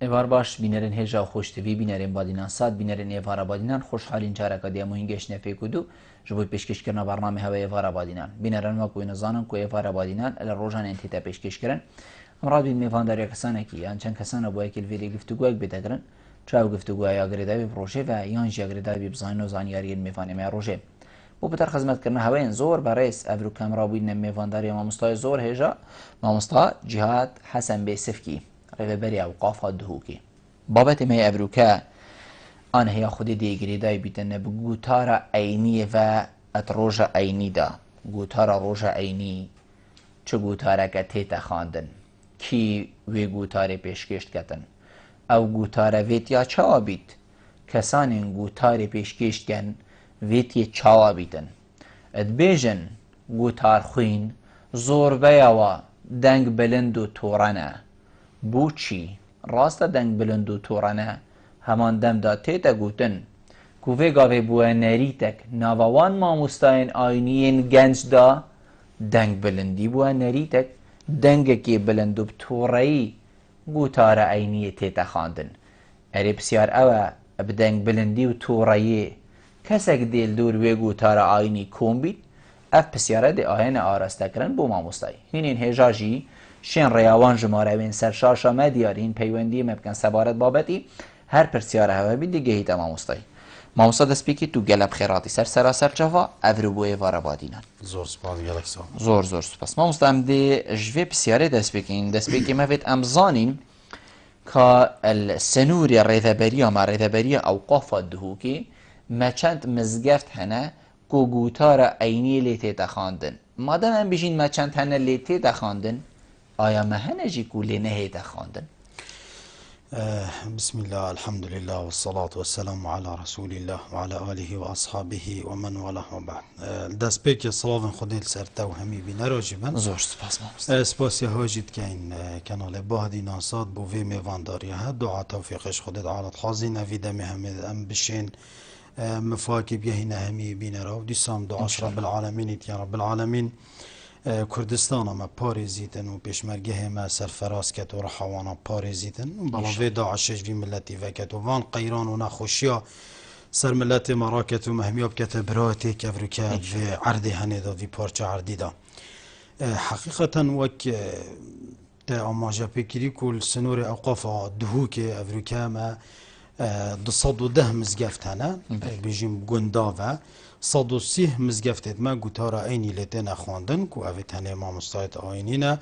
ایوار باش بینرین هجا خوشتوی بینرین بادینان ساد بینرین ایوارا بادینان خوشحالین چارکا دیا مهینگش نفیکودو جبوی پیشکش کردن برنامه هوا ایوارا بادینان بینرین وکوی نزانن کو ایوارا بادینان الا روزان انتیتا پیشکش کردن امراد بین میوانداری کسانه کی یان چند کسانه با یکل ویری گفتگوی بدگرن چاو گفتگوی یا گریدای پروژه و یان جا گریدای بزاین و زانیاری میوانه می پروژه بو بتر خدمت کردن هواین زور برایس افرو کامرا بین میوانداری مامستای زور هجا مامستا جهاد حسن بیسفکی ریوبری اوقاف دهوکی بابت می افروکا آن هیا خودی دیگری دای بیتن بگو تارا عینی و ات روژا عینی دا گو تارا روژا عینی چه گو تارا که تیتا خواندن کی وی گو تاره پیشکشت کتن او گو تارا ویتیا چاوا بیت کسان گو تاره پیشکشت کن ویتی چاوا بیتن اد بیجن گو تار خوین زور بیاوا دنگ بلند و تورنه بو چی راست دنگ بلند و تورنه همان دم دا تیتا گوتن کووه گاوه بوه نریتک ناوان ماموستاین آینین گنج دا دنگ بلندی بوه نریتک دنگ که بلند و تورایی گوتار آینی تیتا خواندن اری بسیار اوه بدنگ بلندی و تورایی کسک دیل دور وی گوتار آینی کون بید اف بسیاره دی آهن آرسته کرن بو ماموستای هینین هجاجی شین ریاوان جماره وین سرشاشا مدیارین پیوندی مبکن سبارت بابتی هر پرسیاره هوا بید دیگه هیتا ماموستای ماموستا دست بیکی تو گلب خیراتی سراسر جوا افرو بوی وارا بادینان زور سپاس گلکسا زور سپاس ماموستا ام دی جوی بسیاره دست بیکی مفید امزانین که السنوری ریذبری اوقاف دهوکی ما چند مزگفت هنه که گوتار عینی لیتی تخاندن مادم هم بیشین ما چند هنه لیتی تخاندن آیا ما هنه جی که لی نهی تخاندن بسم الله الحمد لله والصلاة والسلام على رسول الله وعلى آله وأصحابه ومن والاه وبعد دست بيك صلاة خديل سرتا وهمي بنراجي من زور سپاس ماموستا سپاس هاجد كاين كانال باهدي ناسات بو في ميوانداري ها دعا توفيقش خديد عالت خازين افيدا مهمد ام بشين مفاكي بيهنا همي بنراو دي سام دعاش رب العالمين يا رب العالمين کردستان ما پارێزیتن و پێشمەرگەهێ ما سەرفەراز کەت و ڕەحەوانە پارێزیتن بەڵام وێ داعشش وی ملەتی veket و وان قەیران و نەخۆشیە سەر ملەتێ مەڕاکەت و مەهمیە بکەتە برایەتێ کەڤروکە vê عەردێ هەنێدا vی پارچە عەردیدا حەقیقەتەن وەک te amaja pêkirî ku li Sinûrê Ewqafa Duhûkê Evrûkê me 210 mizgeft hene bêjîm gunda ve 130 mizgeftê me gotara aynî lê têne xwandin ku ev ê tenê mamostayet aynî ne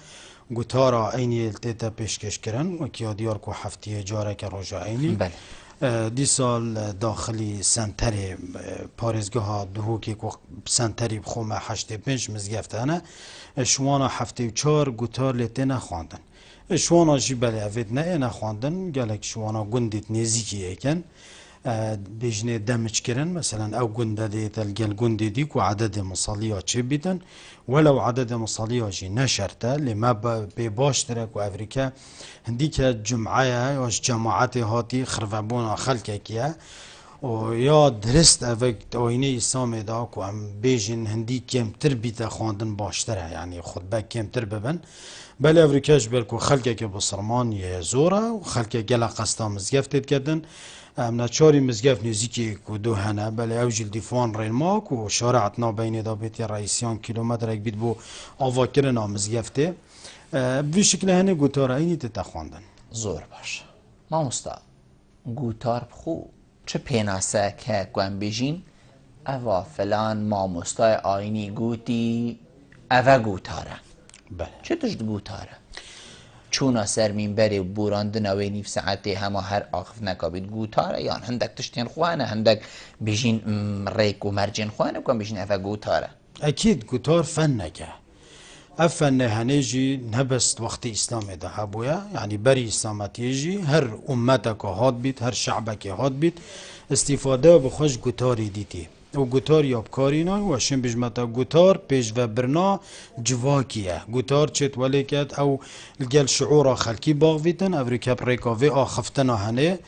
gotara aynî tê te pêşkêşkirin wekî diyar ku heftiyê careke roja aynî dîsal daxilî senterê parêzgeha Duhûkê ku senterî bixwe me 85 mizgeft hene şwana heftê û çar gotar lê têne xwandin şwana jî belê ev ê neyêne xwandin gelek şwana gundê nêzîkî yêkin bêjinê demiçkirin mesela ew gund de gel gundê dî ku ededê misaliya çêbîtin welew ededê misaliya jî ne şert e lê me bê baştir e ku evrîke hindîke cumeye ya ji cemaetê hatî xirvebûna xelkekî ye ya dirist evek aynê İslamê da ku em bêjin hindî kêmtir bîte xwandin baştir e yani xutbe kêmtir bibin belê evrîke ji ber ku xelkeke bi Sirmaniyê zor e û xelkek gelek qesta mizgeftê dikedin em neçarî mizgev nêzîkê ku du hene belê ew jî dîfan rênma ku şareet navbeyinê da bêtiye reîsiyan kîlometrek bît bû avakirina mizgeftê vî şiklê henê gotara aynî tê te xwandin زۆر باش مامۆستا گوتار بخۆ چه پێناسەیەک ku em bêjîn eva filan mamostay aynî gotî ev e gotar e çi tişt gotar e çûna ser mînberê û borandina wê nîv saetê hema her axif nekabît gotar e yan hindek tiştên xwe hene hindek bêjîn rêk û mercên xwe hene ku em bêjîn ev e gotar e ekîd gotar fennek e ev fennê henê jî nebest wextê İslamê de hebûye yanî berî İslametiyê jî her ummeteke hat bît her şeዕbekê hat bît îstîfade bi xwe ji gotarê dîtî و گوتار یابکاری نه و شن بجمتا گوتار پیش و برنا جواکیه گوتار چت ولی کد او الگل شعور خلکی باغ ویتن افریکا پریکاوی آخفتنا هنه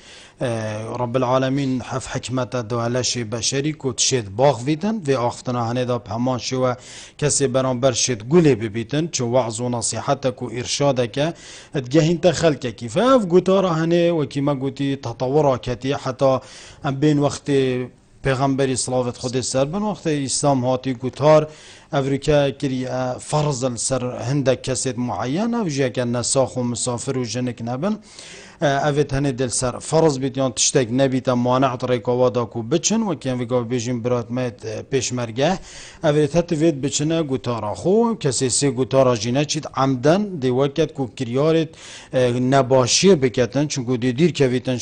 رب العالمین حف حکمت دوالش بشری کو تشد باغ ویتن و آختنا هنه دا همان شو کسی برانبر شد گله ببیتن چو وعظ و نصیحت کو ارشاد که اتگهین تخلک کی فاف گوتارا هنه و کی ما گوتی تطورا کتی حتی بین وقت پیغمبری صلوات خود سر بن وقت اسلام هاتی گوتار افریقا کری فرض سر هندک کسید معین او جا که نساخ و مسافر و جنک نبن اوید هنه دل سر فرض بیت یان تشتگ نبیت مانع ریکاوا دا کو بچن و کن ویگا بیجیم برات مایت پیشمرگه اوید هت وید بچنه گوتارا خو کسی سی گوتارا جینه چید عمدن دی وقت کو کریارت نباشیه بکتن چونکو دی دیر که ویتن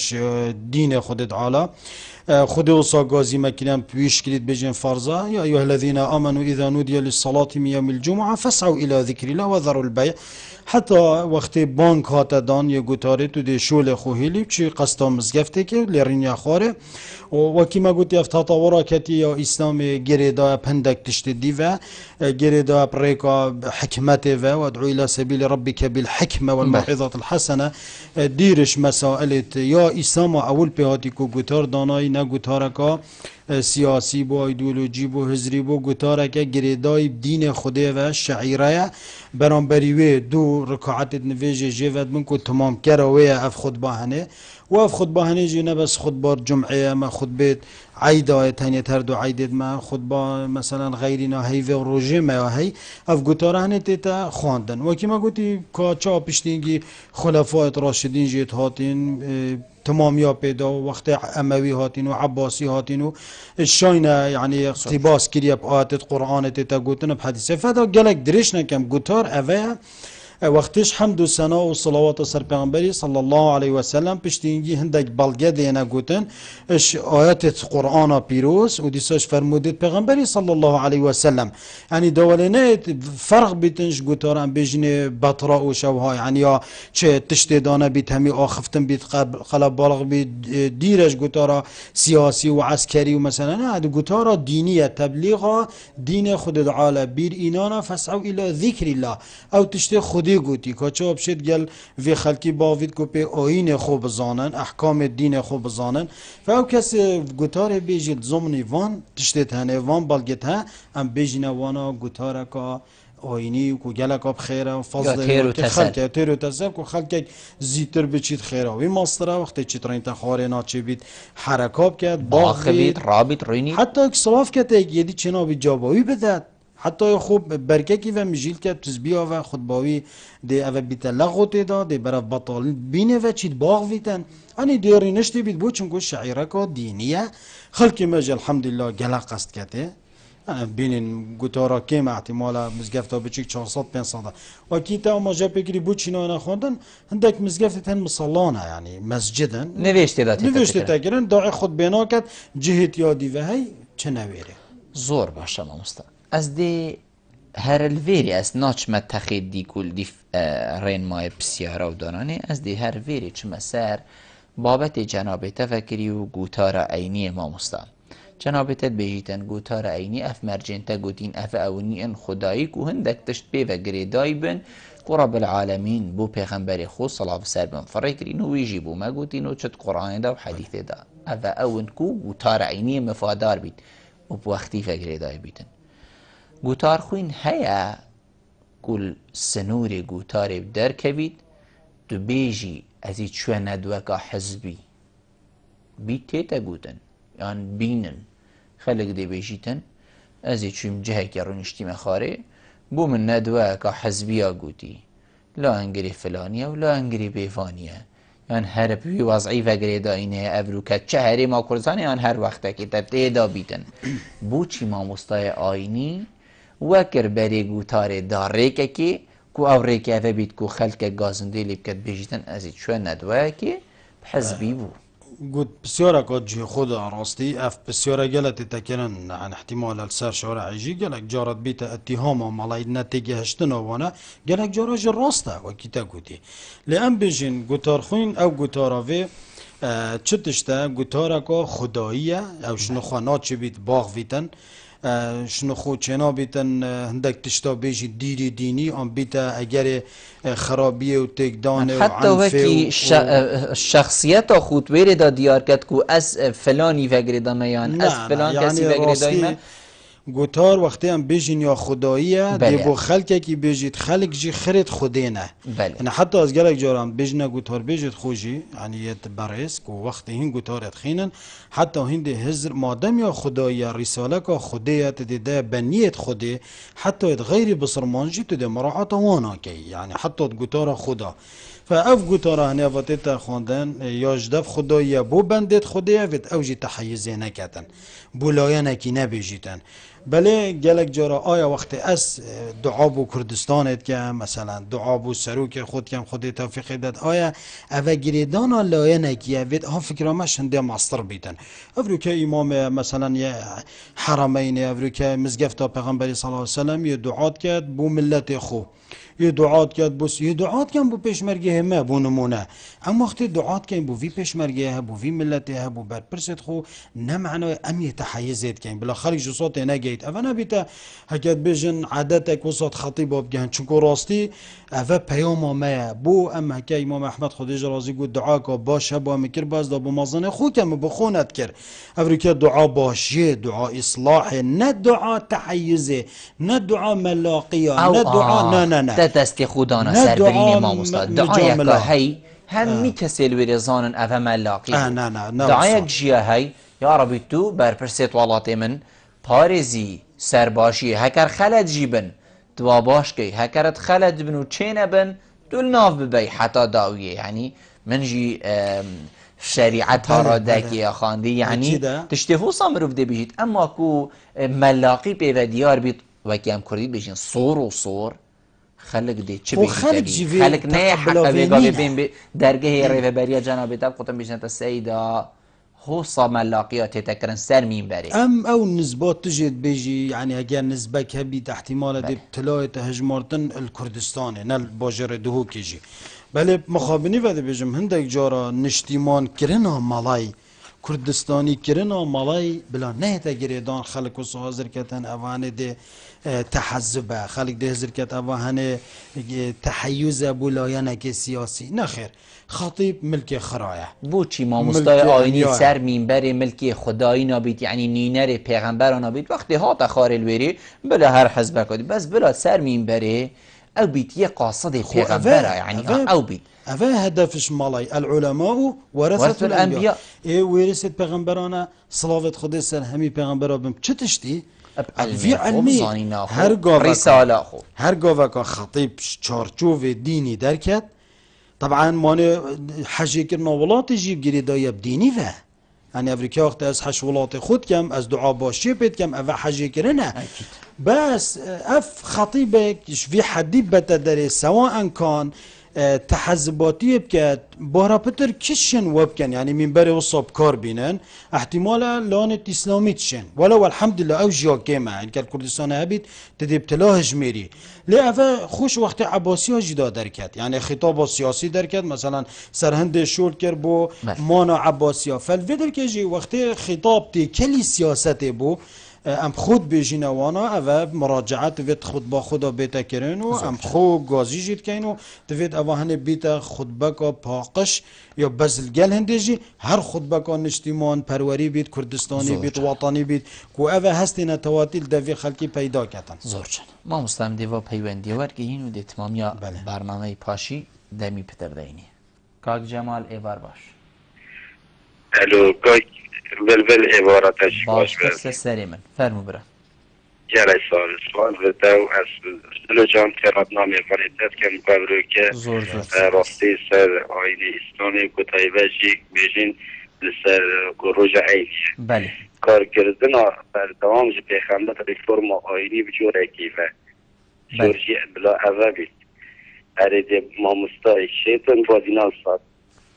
دین خودت عالا خود وصا غازي مكنام بيش كليد بجن فرضا يا أيها الذين آمنوا إذا نودي للصلاة من يوم الجمعة فاسعوا إلى ذكر الله وذروا البيع حتی وقتی بانک هات دان یه گوتاره تو دی شول خوهیلی چی قصدا مزگفته که لرین خواره و کی ما گوتی افتاتا ورا کتی یا اسلام گریدا پندک تشت دی و گریدا پریکا حکمت و ادعو الى سبیل ربک بالحکمه والموعظه الحسنه دیرش مسائلت یا اسلام اول پیاتی کو گوتار دانای نه گوتارکا سیاسی بو ایدئولوژی بو حزری بو گوتاره که گریدای دین خوده و شعیره برانبریوه دو رکعت نویجه جیود من کو تمام کروه اف خود باهنه و اف خود باهنه جی نه بس خود بار جمعه ما خود بیت عیدا تنی تر دو عیدت ما خود با مثلا غیرینا هیوه و روژه ما هی اف گوتاره هنه تیتا خواندن و کی ما گوتی که چا پشتینگی خلفایت راشدین جیت هاتین تمامیا پیدا وقت اموی هاتین و عباسی هاتین و شاینه یعنی اقتباس کریه بآیات قرآن تیتا گوتن بحدیثه فدا گلک درش نکم گوتار اوه وقتش حمد و ثنا و صلوات سر پیغمبری صلی الله علیه و سلم پشتینگی هندک بلگه دینا گوتن اش آیات قرآن پیروز و دیساش فرمودید پیغمبری صلی الله علیه و سلم یعنی دولنه فرق بیتنش گوتارن بجن بطرا و شوها یعنی یا چه تشت دانه بیت همی آخفتن بیت قلب بالغ بیت دیرش گوتارا سیاسی و عسکری و مثلا نه گوتارا دینیه تبلیغا دین خود تعالی بیر اینانا فسعوا الى ذکر الله او تشت خود گوتی که چه بشید گل وی خلکی باوید کو په آیین خوب زانن احکام دین خوب زانن و او کسی گوتار بیجید زمانی وان تشتت هنه وان بلگت ها ام بیجینه وانا گوتاره که آینی کو گلک آب خیره و فضل که خلک تیر و تسب کو خلک زیتر بچید خیره وی ماستره وقتی چیتر این تخاره ناچه بید حرکاب کرد باخ بید رابط روینی حتی اکسلاف کرد یدی چنا بی جاباوی بدد حتی خوب برککی و مجیل که تزبیه و خودباوی دی او بیت لغوتی دا دی برای بطال بینه و چید باغ ویتن انی دیری نشتی بید بود چونکو شعیره که دینیه خلکی مجل الحمدلله گلق قصد کته بینین گوتارا کم احتمالا مزگفتا بچیک 400-500 و کی تا ماجا بگیری بود چینا اینا خوندن هندک مزگفت هن مصلانه یعنی مسجدن نوشته تا گرن داعی خود بینا کد جهت یادی و هی چه نویره زور باشه مامستا از دی هر الویری از ناچمه تخید دی کل دی رین مای بسیارا و دانانه از دی هر ویری چمه سر بابت جناب تفکری و گوتار عینی مامستا جنابتت بیجیتن گوتار عینی اف مرجین تا گوتین اف اونی ان خدایی که هندک تشت بی و گریدای بن قرب العالمین بو پیغمبر خود صلاة سر بن فرقرین و ویجی بو ما گوتین و چت قرآن دا و حدیث دا اف اون کو گوتار عینی مفادار بید و بو وقتی و گریدای بیتن گوتار خوین هیا کل سنور گوتار در کبید دو بیجی ازی چوه ندوکا حزبی بید تیتا گوتن یان بینن خلق دی بیجیتن ازی چویم جهه که رونشتی مخاره بو من ندوه که حزبیا گوتی لا انگری فلانیه و لا انگری بیفانیه یان هر بی وضعی و گریدا اینه افروکت چه هری ما کرزانه یان هر وقته که تیدا بیتن بو چی ما مستای آینی وکر بری گوتار داره که کو او ریکه و بیت کو خلق گازنده لیب کد بیجیتن ازی چوه ندوه که حزبی بو قد بسيارة قد جي خدا راستي اف بسيارة قالت تكرن عن احتمال السر شارع جي قالك جارت بيت اتهاما مالاي نتيجة هشتنا وانا قالك جارة جي راسته وكي تاكوتي لأن بيجين قطار خوين او قطارة في چه تشته گوتارا که خداییه او شنو خوانا چه بیت باغ ویتن شنو خو چنا بیتن هندک تشتا بیجی دیری دینی آن بیتا اگر خرابیه و تکدان و حتی وکی شخصیت خود ویره دا دیار کد که از فلانی وگرده میان از فلان کسی وگرده من گوتار وقتی هم بیجین یا خداییه دی بو خلقه کی بیجید خلق جی خرد خوده نه یعنی حتی از گلک جارم بیجنه گوتار بیجید خوشی یعنی یه برس که وقتی هین گوتارت خینن حتی هنده هزر مادم یا خداییه رساله که خدایت دیده بنیت خوده حتی غیر بسرمانجی تو ده مراعات وانا کی یعنی حتی گوتار خدا فاف گوتارا هنیا واتیتا خواندن یا جدف خداییه بو بندت خدایه وید اوجی تحیزه نکتن بو لایه نکی نبیجیتن بله گلک جارا آیا وقتی از دعا بو کردستانت که مثلا دعا بو سروک خود کم خودی توفیق داد آیا اوه گریدانا لایه نکیه وید ها فکرامش هنده مستر بیتن افرو که امام مثلا یه حرمین افرو که مزگفتا پیغمبری صلی اللہ علیہ وسلم یه دعات کرد بو ملت خو یه دعات کرد بس یه دعات کن بو پیشمرگی همه بو نمونه اما وقتی دعات کن بو وی پیشمرگی ها بو وی ملت ها بو برپرست خو نه معنای امی تحیزت کن بلا خلق جسات نگید اوه نبیتا هکت بجن عادتک وسط خطیب بگن چونکو راستی اوه پیام ما بو ام هکه امام احمد خودش رازی گو دعا که باشه با مکر باز دا بو مازن خو کم بو خونت کر افرو که دعا باشه دعا اصلاح نه دعا تحیزه نه دعا ملاقیه نه دعا نه دستی خودانا سربرین ما مستاد دعای که هی همی کسی الوری زانن اوه ملاقی دعای جیه هی یا ربی تو برپرسیت والات من پارزی سرباشی هکر خلد جیبن دوا باش که هکرت خلد بن و چینه بن دول ناف ببی حتی داویه یعنی من جی شریعت ها را دکی یا خاندی یعنی تشتفو سامروف دی بیجید اما کو ملاقی پیو دیار بید وکی هم کردی بیجین صور و صور خلق دی چه بیجید خلق نه حقا بیگا بین درگه ریفبریا جنابی تب قطم بیجنت سیدا خوصا ملاقیات تکرن سر مين بري او نسبات تجد بيجي يعني اگر نسبه كبي احتمال دي ابتلاء تهجمارتن الكردستاني نل باجر دهو كيجي بله مخابني وده بيجم هندك جارا نشتيمان كرنا مالاي كردستاني كرنا مالاي بلا نهتا گريدان خلق وصو حاضر كتن اوانه دي تحزبه خلق ده حاضر كت اوانه تحيز بولايانك سياسي نخير خطيب ملك خرايا بوچی ما مستای آینی سر منبر ملک خدایی نابید یعنی نینر پیغمبر نابید وقتی ها تخار الوری بلا هر حزب کدی بس بلا سر منبره او بیت یه قاصد پیغمبره یعنی او بیت اوه هدفش مالای العلماء ورثة الانبیاء ای ورثت پیغمبرانه صلوات خدا سر همی پیغمبرا بم چه تشتی في علمي هر گاوه خطيب چارچوب دینی درکت طبعا مانه حجی کرنا ولات جیب گیری دایب دینی و يعني افریقا وقت از حج ولات خود کم از دعا باشی بید کم اوه حجی کرنه بس اف خطيبك في حدی بتدري سواء كان تحزباتي بكات بارا بتر كشن وبكن يعني من بري وصاب كار بينن احتمالا لانت اسلامي تشن ولو الحمد لله او جيا كيما يعني كالكردستان هبيت تدي ابتلاه جميري لأفا خوش وقت عباسي جدا دركت يعني خطاب سياسي دركت مثلا سرهند شول كربو مانا عباسي فالفيدر كيجي وقت خطاب تي كلي سياسته بو ام خود بیجینه وانا اوه مراجعت وید خود با خدا بیتا کرن و ام خود گازی جید کن و دوید اوه هنه بیتا خطبه که پاقش یا بزلگل هندیجی هر خطبه که نشتیمان پروری بید کردستانی بید وطنی بید که اوه هستی نتواتیل دوی خلکی پیدا کتن زورچن ما مسلم دیوا پیوندی ورگین و دی تمامیا برنامه پاشی دمی پتر دینی کاک جمال ایوار باش الو کاک بلبل عبارتش باش بس سری من فرمو برا جلای سوال بده و از دلو جان ترادنامه فریدت که مقابلو که راستی سر آین اسلامی کتایبه جیک بیجین لسر گروج عینی بله کار کردن بر دوام جی پیخنده ریفورم آینی بجوره کیفه جورجی بلا اوه بید ارده مامستای شیطن بادینان ساد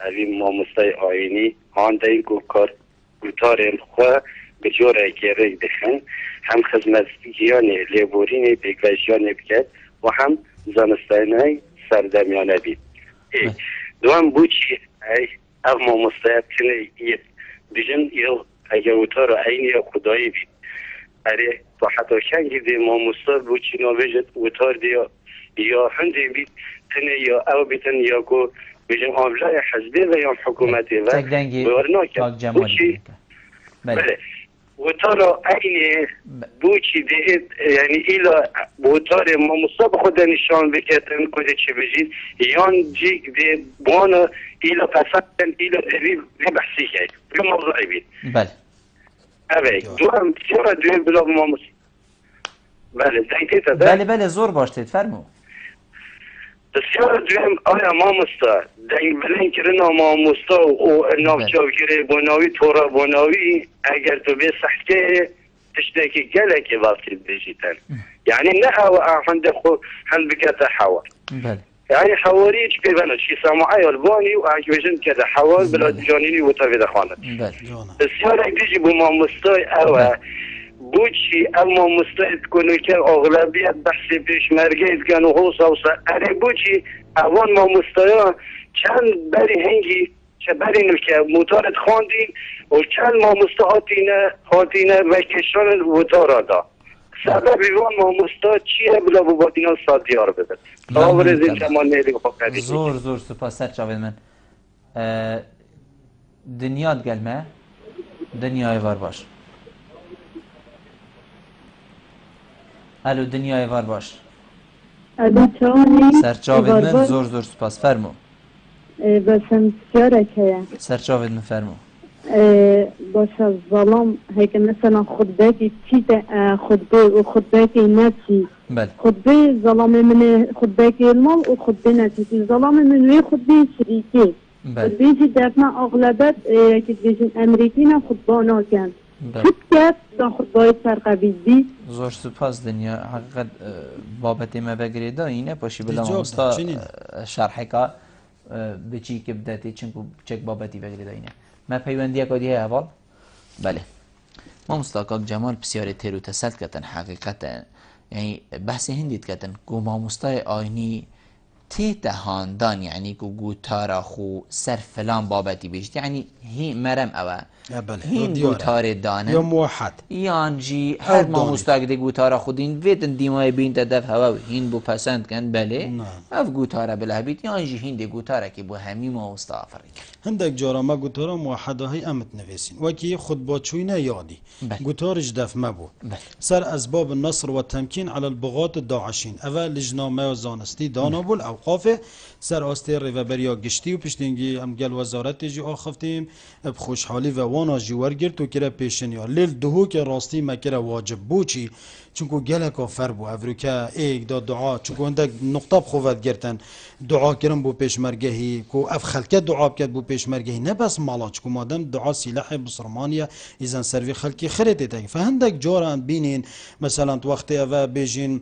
اوی مامستای آینی هانده این کار گوتار خواه به جوره که رگ دخن هم خدمتگیان لیبورین بگوشیان بکد و هم زنستانه سردمیانه بید دوام بو چی اما مستعدتنه بیشن یا اگر اوتار عین یا خدایی بید اره و حتی کنگی دی ما مستعد بود چی نویجد اوتار دی یا هندی بید تنه یا او بیتن یا کو بیشن آملای حزبی و یا حکومتی و بورنا کرد بوچی بله اوتار عین بوچی دی یعنی ایلا اوتار ما مستعد خود نشان بکتن کده چی بجید یان جیگ دی بانا ایلا پسندن ایلا دی بحثی کرد به موضوعی بید بله اوه دوام چرا دوام بلا ما مستعد بله دنگی تا بله زور باشتید فرمو بسیار دوام آیا ما مستعد دنگ بلند کرنا ما مستعد و نافچاوگیره بناوی تورا بناوی اگر تو به صحکه تشتاكي قالك يباطل بيجيتان يعني نحو عند خو هل بكتا حوار يعني حواريج كيفانا شي سامعي والباني وعجبجن كذا حوار بلا جانيني وتفيد خانت السيارة بيجي بما مستوي او بوشي اما مستوي تكونوا كان اغلبية بحثي بيش مرقيت كانوا هو صوصة انا بوشي اوان ما مستوي كان بري هنجي شبرين الموتارد خواندين وكان ما مستهاتينا وكشان الوتارة دا سبب وان ما مستهات چیه بلا ببادینا سادیار بده آورزین کمان نیلی بخواه زور سپاس سر چاوید من دنیاد گلمه دنیای وار باش الو دنیای وار باش سر چاوید من زور سپاس فرمو بسم سیاره که سرچاوید مفرمو باشه ظلام هیک مثلا خطبه کی چی خطبه کی نفسی بله خطبه ظلام من خطبه کی المال و خطبه نفسی ظلام من وی خطبه شریکی بله بیشی دفعه اغلبت که بیشین امریکی نه خطبه ناکن خطبه دا خطبه سرقبیزی زور سپاس دنیا حقیقت بابت ما بگریده اینه پاشی بلا ماستا شرحکا بچی که بداتی چک بابتی بگیرید اینه ما پیوندی کدی اول بله ما مستاق جمال بسیار تیرو تسلط کردن حقیقتا یعنی بحث هندید کردن گو ما مستای آینی تی دهاندان یعنی گو تارا خو سر فلان بابتی بیشت یعنی هی مرم اوه هین گوتار دانه یا موحد یانجی هر ما مستاق دی گوتارا خودین ویدن دیمای بین تدف هوا هین بو پسند کن بله اف گوتارا بله بیت یانجی هین دی گوتارا که بو همی ما مستافر هندک جارا ما گوتارا موحده های امت نویسین وکی خود با چوینه یادی گوتارش دف مبو سر اسباب النصر و تمکین على البغاة الداعشین اول لجنامه و زانستی دانا بول اوقافه سر آسته ریوبریا گشتی و پشتینگی ام گل وزارت جی آخفتیم بخوشحالی و وانا جی ورگرد و کرا پیشنیا لیل دهو که راستی مکرا واجب بوچی چونکو گله کافر بو افریکا ایک دا دعا چونکو هندک نقطه بخوفت گرتن دعا کرن بو پیشمرگهی کو اف خلکه دعا بکد بو پیشمرگهی نه بس مالا چونکو مادم دعا سلاح بسرمانیا ایزن سروی خلکی خریده تاگی فهندک جاران بینین مثلا تو وقتی اوه بیجین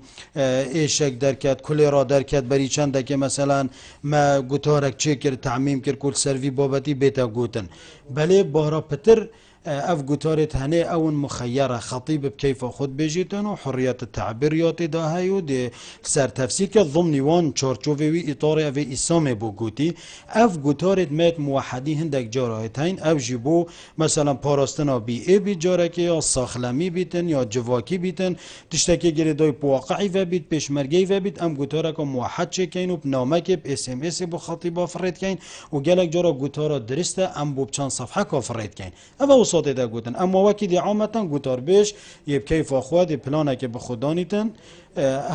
ایشک درکد کلی را درکد بری چنده که مثلا ما گوتارک چه کرد تعمیم کرد کل سروی بابتی بیتا گوتن بله بارا پتر اف گوتارت هنه اون مخیره خطیب بکیف خود بجیتن و حریت تعبیریات ده هیو ده سر تفسیر که ضمنی وان چارچوبی اطار او اسام بو گوتی اف گوتارت مت موحدی هندک جارایت هین اف جیبو مثلا پاراستنا بی ای بی جارکی یا ساخلمی بیتن یا جواکی بیتن تشتکی گریدای واقعی و بیت پیشمرگی و بیت ام گوتارک موحد چه کین و نامه که اس ام اس بو خطیبا فرید کین و گلک جارا گوتارا درسته ام بو چند صفحه کا فرید کین اوا ده گوتن اما وکی دی عامتن گوتار بیش یب کیف خود پلانه که به خودانیتن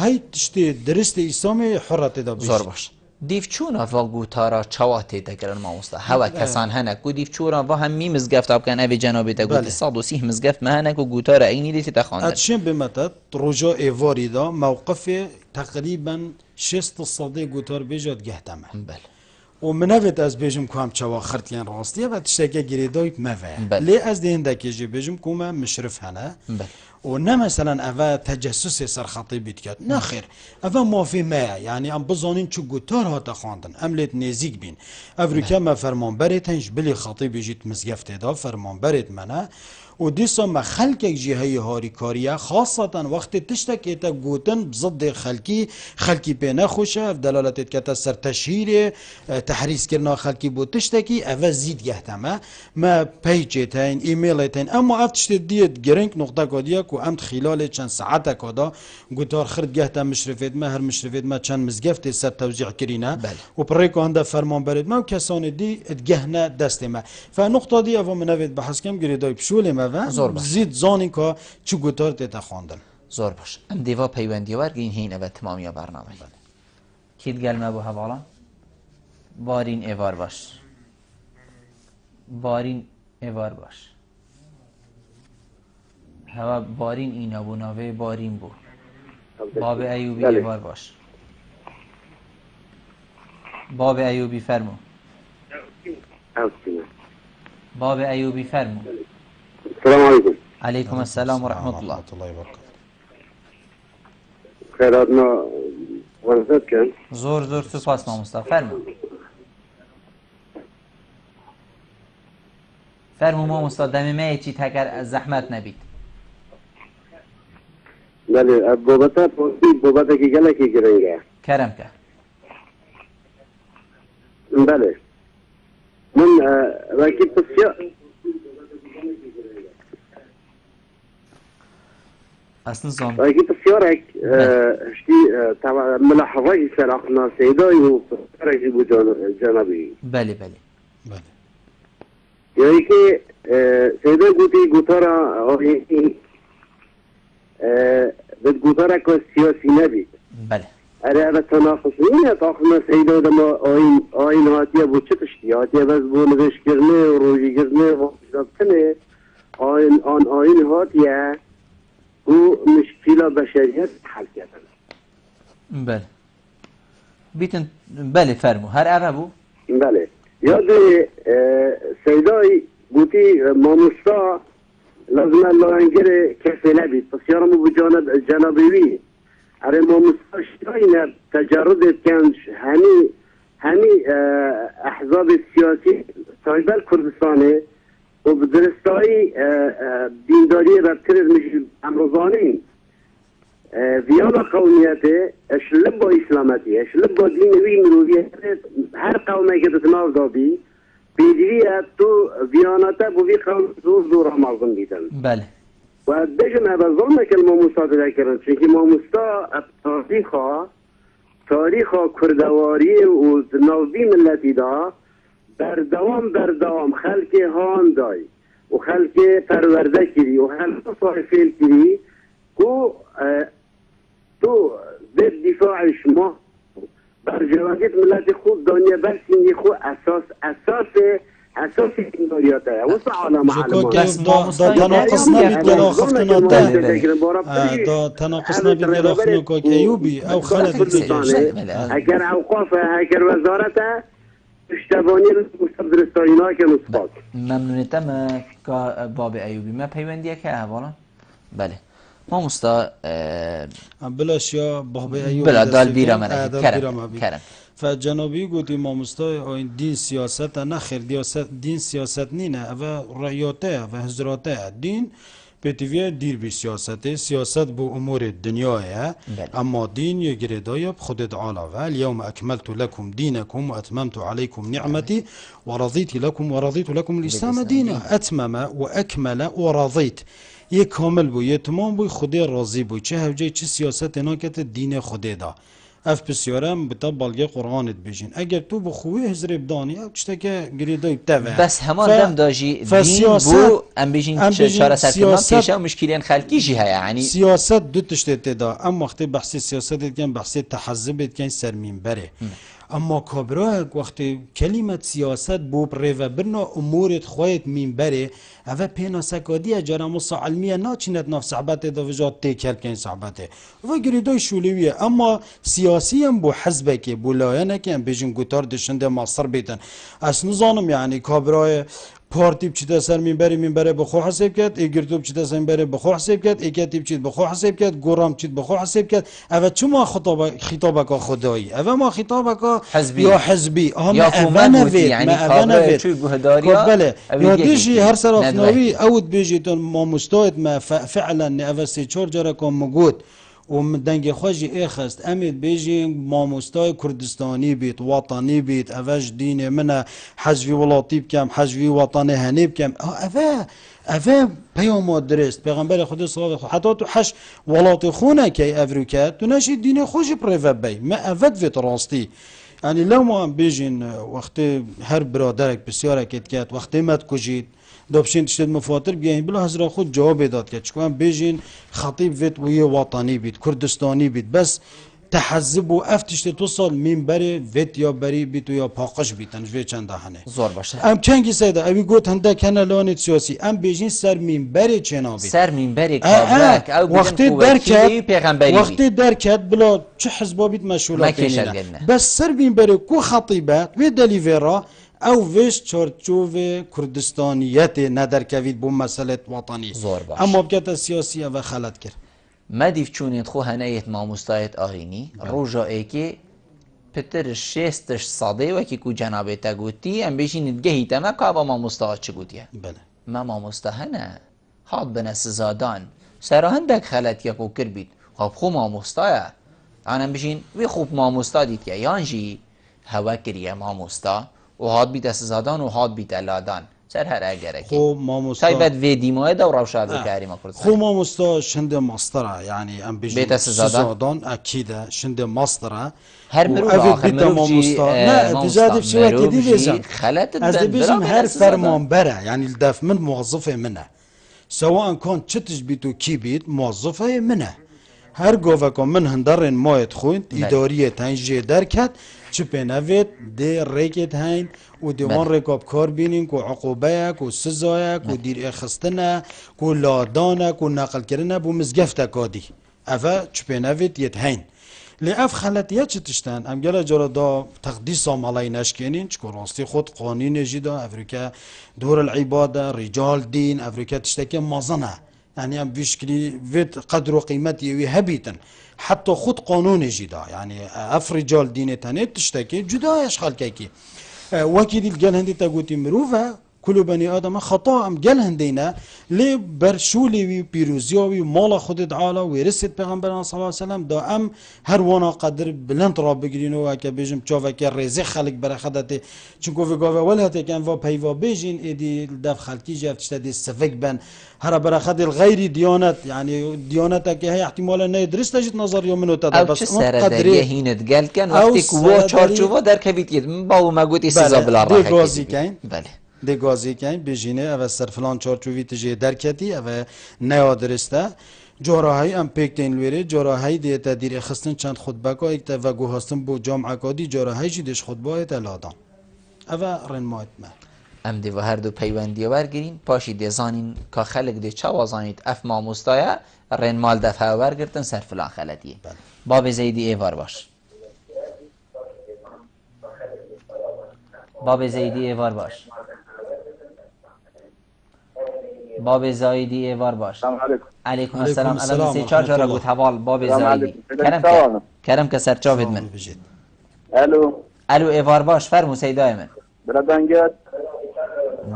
هی تشتی درست اسلام حرت ده بیش زور باش دیف چون افا گوتارا چواتی تکرن ما مستا هوا کسان هنک گو دیف چون افا هم می مزگفت اب کن اوی جنابی تا گوتی 130 مزگفت مهنک و گوتارا اینی دیتی تخواندن اتشین بمتد رجا ایواری دا موقف تقریبا 6 صده گوتار بیجاد گهتمه بله و منوت از بیجم که هم چوا خرطیان راستیه و تشتکه گریدای موه لی از دهنده که جی بیجم که من مشرف هنه و نه مثلا اوه تجسس سر خطیب بید کرد نه خیر اوه مافی ما یعنی ام بزانین چو گوتار ها تخواندن ام لیت نزیک بین افریکا ما فرمان برید هنج بلی خطیب جیت مزگفت دا فرمان برید منه و دیسا ما خلق جهه هاری کاریه خاصتا وقت تشتک ایتا گوتن بضد خلقی پی نخوشه دلالتت که تا سر تشهیر تحریز کرنا خلقی بود تشتکی اوه زید گهتمه ما پیجت هین ایمیلت هین اما افتشت دید گرنگ نقطه کادیه که امت خلال چند ساعت کادا گوتار خرد گهتم مشرفید ما هر مشرفید ما چند مزگفت سر توزیع کرینه و پریکو هنده فرمان برید ما و کسان دی ادگهنه دست ما فنقطه دی اوه منوید بحث کم گریدای پشول ما زید زانی که چو گوتار تیتا خواندن زور باش ام دیوا پیوندی ورگین هین اوه تمامی برنامه کید گلمه بو حوالا بارین ایوار باش بارین ایوار باش هوا بارین اینا بو ناوه بارین بو باب ایوبی ایوار باش باب ایوبی فرمو باب ایوبی فرمو السلام علیکم علیکم السلام و رحمت الله خیراتنا ورزت کن زور سپاس ما مصطفی فرمو ما مصطفی دمی ما چی تگر زحمت نبید بله بابتا کی گله کی گرنگه کرم که بله من وکی بسیار اصلا زام وکی بسیارک اشتی ملاحظه سراخنا سیدای و بسیارک بو جانبی بله یعنی که سیدای گوتی گوتارا آهینی بد گوتارا که سیاسی نبید بله اره اوه تناقص نیه تاخنا سیدای دما آین هاتیه بو چه تشتی هاتیه بس بو نوش کرنه و روژی کرنه و جابتنه آین هاتیه و مشکل بشریت حل کردن بله بیتن بله فرمو هر عربو بله یاد سیدای گوتی ماموستا لازم الله انگره کسی نبید پس یارمو بو جانبیوی اره ماموستا شاینه تجرد کن همی احزاب سیاسی سایبل کردستانه و بدرستایی دینداری ربطرز میشه امروزانه ویانا قومیته اشلب با اسلامتی اشلب با دینوی مرویت هر قومه که تتناو دابی بیدویت تو ویاناتا بوی قوم زور همازم بیدن بله و دجم هبه ظلمه که الماموستا تذکرن چونکه ماموستا تاریخا کردواری و نوزی ملتی دا بردوام خلق هان دای و خلق پرورده کری و خلق صاحفیل کری که تو ضد دفاع شما بر جوانیت ملت خود دانیه بر سینی خود اساس دینداریات هست واسه عالم دا تناقص نبید گلا خفتنا دا تناقص نبید گلا خفتنا که ایوبی او خلق اگر اوقاف اگر وزارت اشتبانی مستبدرستایینا که نصفات ممنونیتم که باب ایوبی ما پیوندیه که حوالا بله ما مستا بلاش یا باب ایوبی بلا دال بیرا منه کرم فجنابی گوتی ما مستا این دین سیاست نه خیر دین سیاست نینه و رعیاته و حضراته دین بتویه دیر بی سیاست بو امور دنیاه اما دین یه گریدای خودت عالا و اليوم اکملت لكم دینکم و اتممت علیکم نعمتی و رضیت لكم الاسلام دینا اتمم و اکمل و رضیت یه کامل بو یه تمام بو خودی راضی بو چه هفجه چه سیاست ناکت دین خودی دا اف بسیارم بتا بالگه قرآنت بجین اگر تو بخوی هزر بدانی او چطه که گریدای بتوه بس همان دم داجی دین بو ام بجین چاره سرکرمان پیشه و مشکلین خلقی جی ها یعنی سیاست دو تشتت دا ام وقتی بحثی سیاست کن بحثی تحزب کن سرمین بره اما کابرا وقتی کلمت سیاست بو پریو برنا امورت خواهد مین بره اوه پینا سکادیه جارا مصا علمیه ناچینت ناف صحبته دا وجات تیکل کن صحبته و گریدای شولویه اما سیاسی هم بو حزبه که بو لایانه که هم بیجن گوتار دشنده ماستر بیتن از نظانم یعنی کابرای پارتی بچیده سر منبره بخو حساب کرد ایگرتو بچیده سر منبره بخو حساب کرد ایکتی بچید بخو حساب کرد گورام بچید بخو حساب کرد اول چه ما خطابک خدایی اول ما خطابک حزبی یا حزبی یا حکومت یعنی کابره چوی گهداریا بله یا دیجی هر سر افناوی اود بیجیتون ما مستعد ما فعلا اول سه چهار جرا کم موجود و من دنگ خوشی اخست امید بیجی ماموستای کردستانی بیت وطنی بیت اوش دین من حجوی ولاتی بکم حجوی وطنی هنی بکم اوه پیام درست پیغمبر خدا صلی الله علیه و حتی تو حش ولاتی خونه کی افریقا تو نشی دین خوش پرو بی ما افد ویت راستی یعنی لو ما بیجین وقتی هر برادرک بسیار کت وقتی مت کجید دابشين تشتد مفاتر بيان بلا هزرا خود جواب داد که چکوان بیجین خطیب ویت وی وطنی بید کردستانی بید بس تحزب و افتشت توصل من بری ویت یا بری بیت یا پاقش بیتن جوی چند دهنه زور باشه ام چنگی سیده اوی گوت هنده کنه لانت سیاسی ام بیجین سر من بری چنا بید سر من بری کابلک او وقتی پیغمبری وقتی درکت بلا چه حزبا بید مشغولات بس سر من بری کو خطیبه وی دلیویرا او ویش چارچوب کردستانیت ندرکوید بو مسئله وطنی اما بکت سیاسی و خلط کرد مدیف چونید خو هنایت ماموستایت آغینی روژا ایکی پتر شستش صاده وکی کو جنابه تا گوتی ام بیشینید گهی تمه که با ماموستاها چه گوتیه بله ما ماموستاها نه حاد بنس زادان سرا هندک خلط یکو کر بید خب خو ماموستایا انا بیشین وی خوب ماموستا دید که یانجی هوا کریه ماموستا و هاد بیت اسزادان و هاد بیت الادان سر هر اگره که خو ماموستا تایبت وی دیمای دو روشاد و کاریم خو ماموستا شنده ماستره یعنی ام بیجی بیت اسزادان اکیده شنده ماستره هر مروف آخر مروف جی نه تجادف شوه کدی بیزم خلط از دی بیزم هر فرمان بره يعني الدف من موظفه منه سواء كان چتش بيتو كي بيت موظفه منه هر گوفکا من هندرین مایت خویند اداریت هین جه درکت چه پینوید دی ریکت هین و دیوان ریکاب کار بینین که عقوبه که سزایه که دیر اخستنه که لادانه که نقل کرنه بو مزگفته کادی افا چه پینوید یت هین لی اف خلطیه چه تشتن ام گله جارا دا تقدیس عملی نشکنین چکو راستی خود قانون جیدا افریقا دور العباده رجال دین افریقا تشتکه مازنه يعني ام بيشكلي فيت قدر وقيمتي يوي هبيتن حتى خود قانون جدا يعني اف رجال دين تانيت تشتكي جدا يشغل كيكي وكيد الجال هندي تاغوتي مروفه كل بني ادم خطا ام جال هندينا لي برشولي وي بيروزيوي مال خود تعالى ورثت پیغمبر صلى الله عليه وسلم دا ام هر وانا قدر بلند را بگرینو و که بيجم چاوه که رزق خلق برخدته چونکو وگاوه ولهته كان و پیوا بيجين ادي دف خلقي جفتشت دي سفك بن هر برخد الغير ديانت يعني ديانتك هي احتمالا نه درست تجد نظر يومنو تدا بس قدر يهينت قال كان وقتی کو چارچوبا در کویت با ما گوت استزا بلا راحه بله دی گازی کن بجینه او سر فلان چارچوبی تجه درکتی او نه درسته جراحی ام پیکتین لویره جراحی دیتا دیر خستن چند خطبه که اکتا و گوهستن بو جامعه کادی جراحی جی دیش خطبه ایت الادان او رنمایت ما ام دی و هر دو پیوندی ورگرین پاشی دی زانین که خلق دی چه وزانید اف ماموستایا رنمال دفعه ورگرتن سر فلان خلطیه باب زیدی ایوار باش باب زیدی ایوار باش باب زایدی ایوار باش سلام علیکم علیکم السلام سه چهار جا گفت حوال باب زایدی کرم که سرچاوید من الو ایوار باش فرمو سیدای من بلا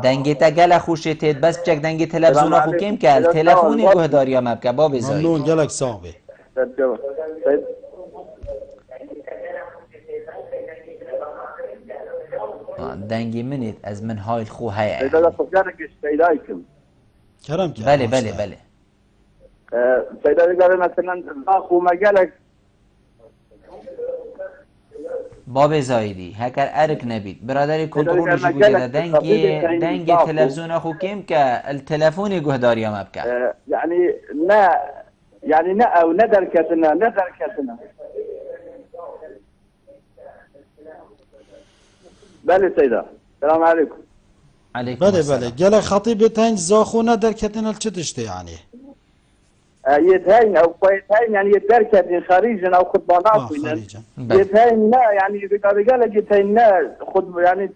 دنگتا گل خوشتید بس بچک دنگ تلفزیون خو کم که تلفونی گهداریا مبکه باب زایدی ممنون گلک صاحبه دنگی منید از من های خو های کرم بله بله بله سيدا قال مثلا اخو مجالك باب زایدی هکر ارک نبید برادری کنترل جی بوده دنگ تلفزیون اخو کم که التلفونی گهداری ما بکه يعني نا او ندركتنا بله سيدا السلام عليكم بله گله خطیب تنج زاخو ندركتنا الچتشته يعني يتهين او قيتهين يعني يتركت خارجا او خطبانات خارجا يتهين لا يعني رجال يتهين لا خطب يعني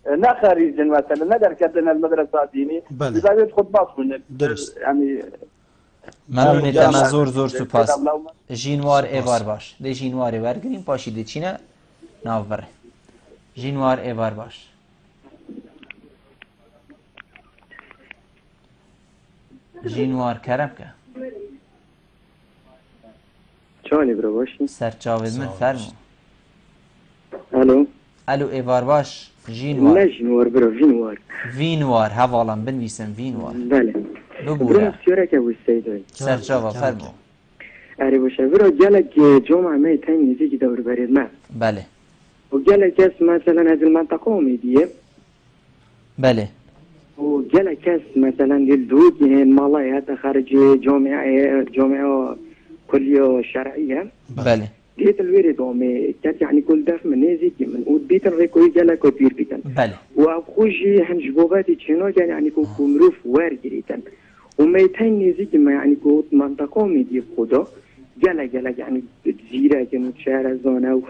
نه خارجن مثلا نه درکتن المدرسه دینی بله. بذارید خطبه کنه درست. یعنی ممنون جان. دما زور سپاس جینوار ایوار باش ده جینوار ایوار گریم پاشی ده چینه ناو بره جینوار ایوار باش جینوار کرم که چانی برو باشی؟ سرچاوز من فرمو الو ایوار باش جینوار نه جینوار برو وینوار وینوار هوالم بنویسم وینوار بله دو برو بوره اختیاره که بوسته داری سرچاوا فرمو اره باشه برو گلک جمعه می تایی نزیگی دور برید من بله و گلک از مثلا از المنطقه امیدیه بله و گلک از مثلا دود مالای حتی خارج جامعه کلیه شرعیه بله ديت الويرد دومي كانت يعني كل داف من نزيك من وديت الريكوي جالا كبير بيتن بله وأخوجي هنجبوباتي تشينو يعني كو مروف وارجريتن وما يتهين نزيك ما يعني كو منطقة ميدي خدا جالا يعني جزيرة جنو شارع زونة